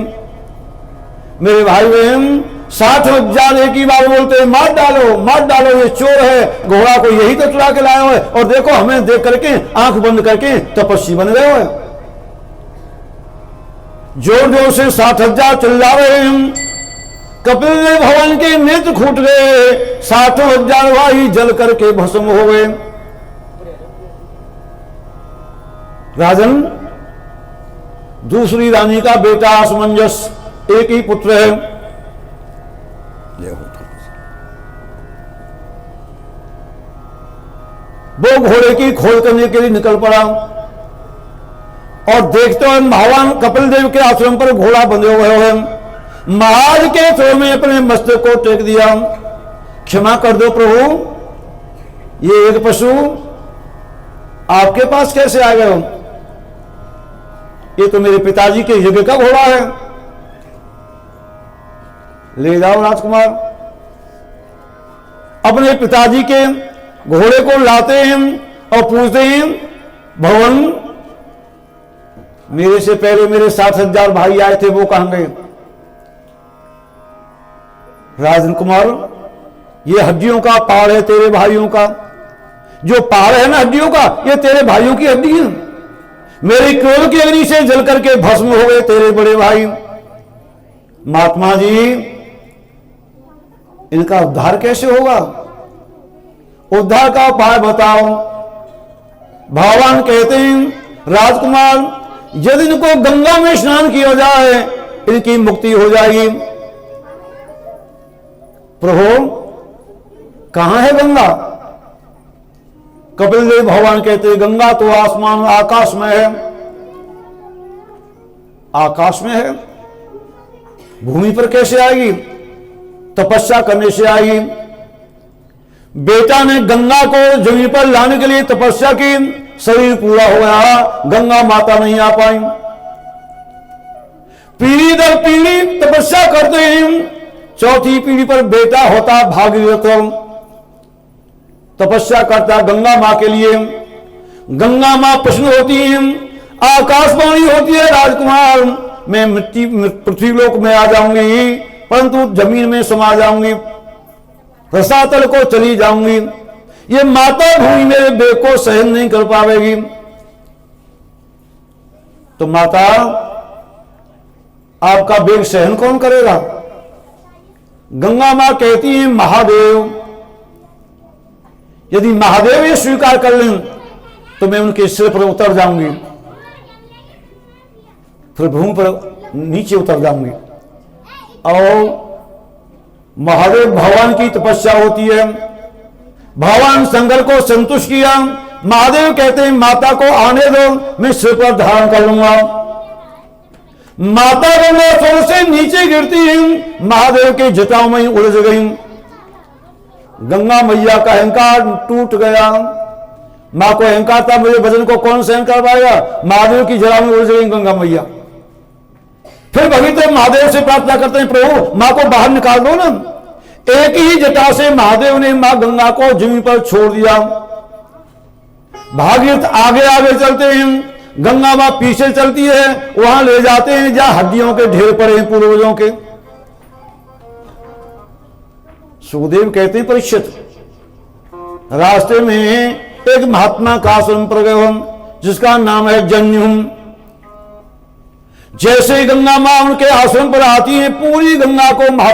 मेरे भाई बहन 60,000 एक ही बार बोलते, मार डालो, ये चोर है, घोड़ा को यही तो चुरा के लाए हुए, और देखो हमें देख करके आंख बंद करके तपस्वी बन गए हुए। जोर जोर से 60,000 चिल्ला रहे हैं। कपिल देव भगवान के नेत्र फूट गए, 60,000 भाई जल करके भस्म हो गए। राजन, दूसरी रानी का बेटा असमंजस, एक ही पुत्र है, वो घोड़े की खोज करने के लिए निकल पड़ा और देखते हुए भगवान कपिल देव के आश्रम पर घोड़ा बंधे हुए हैं। महाराज के चरण में अपने मस्तक को टेक दिया, क्षमा कर दो प्रभु, ये एक पशु आपके पास कैसे आ गए? ये तो मेरे पिताजी के यज्ञ का घोड़ा है, ले जाओ राजकुमार। अपने पिताजी के घोड़े को लाते हैं और पूछते हैं, भगवान मेरे से पहले मेरे 60,000 भाई आए थे, वो कहां गए? राजन कुमार, ये हड्डियों का पहाड़ है तेरे भाइयों का, जो पहाड़ है ना हड्डियों का, ये तेरे भाइयों की हड्डी है। मेरी क्रोध की अग्नि से जल करके भस्म हो गए तेरे बड़े भाई। महात्मा जी, इनका उद्धार कैसे होगा? उद्धार का उपाय बताओ। भगवान कहते हैं, राजकुमार यदि इनको गंगा में स्नान किया जाए इनकी मुक्ति हो जाएगी। प्रभु कहां है गंगा? कपिल देव भगवान कहते हैं, गंगा तो आसमान आकाश में है। आकाश में है, भूमि पर कैसे आएगी? तपस्या करने से आएगी। बेटा ने गंगा को जमीन पर लाने के लिए तपस्या की, शरीर पूरा हो गया, गंगा माता नहीं आ पाई। पीढ़ी दर पीढ़ी तपस्या करते हैं, चौथी पीढ़ी पर बेटा होता भागीरथ, तपस्या करता गंगा मां के लिए। गंगा मां प्रश्न होती है, आकाशवाणी होती है, राजकुमार मैं मिट्टी पृथ्वी लोक में आ जाऊंगी, परंतु जमीन में समा जाऊंगी, रसातल को चली जाऊंगी। ये माता भूमि मेरे बेग को सहन नहीं कर पाएगी। तो माता आपका बेग सहन कौन करेगा? गंगा मां कहती है, महादेव। यदि महादेव ये स्वीकार कर लें तो मैं उनके सिर पर उतर जाऊंगी, फिर भूमि पर नीचे उतर जाऊंगी। और महादेव भगवान की तपस्या होती है। भगवान शंकर को संतुष्ट किया। महादेव कहते हैं, माता को आने दो, मैं सिर पर धारण कर लूंगा। माता गंगा स्वर्ग से नीचे गिरती है, महादेव के जटाओं में उलझ गई। गंगा मैया का अहंकार टूट गया। मां को अहंकार था मुझे वजन को कौन सहन कर पाएगा, महादेव की जरा में उड़ जाएगी गंगा मैया। फिर भगत महादेव से प्रार्थना करते हैं प्रभु मां को बाहर निकाल दो ना। एक ही जटा से महादेव ने मां गंगा को जमीन पर छोड़ दिया। भागीरथ आगे आगे चलते हैं, गंगा मां पीछे चलती है, वहां ले जाते हैं जहां हड्डियों के ढेर पड़े हैं पूर्वजों के। सुखदेव कहते हैं परीक्षित रास्ते में एक महात्मा का आश्रम पर गए हम जिसका नाम है जन्युम। जैसे ही गंगा मां उनके आश्रम पर आती है पूरी गंगा को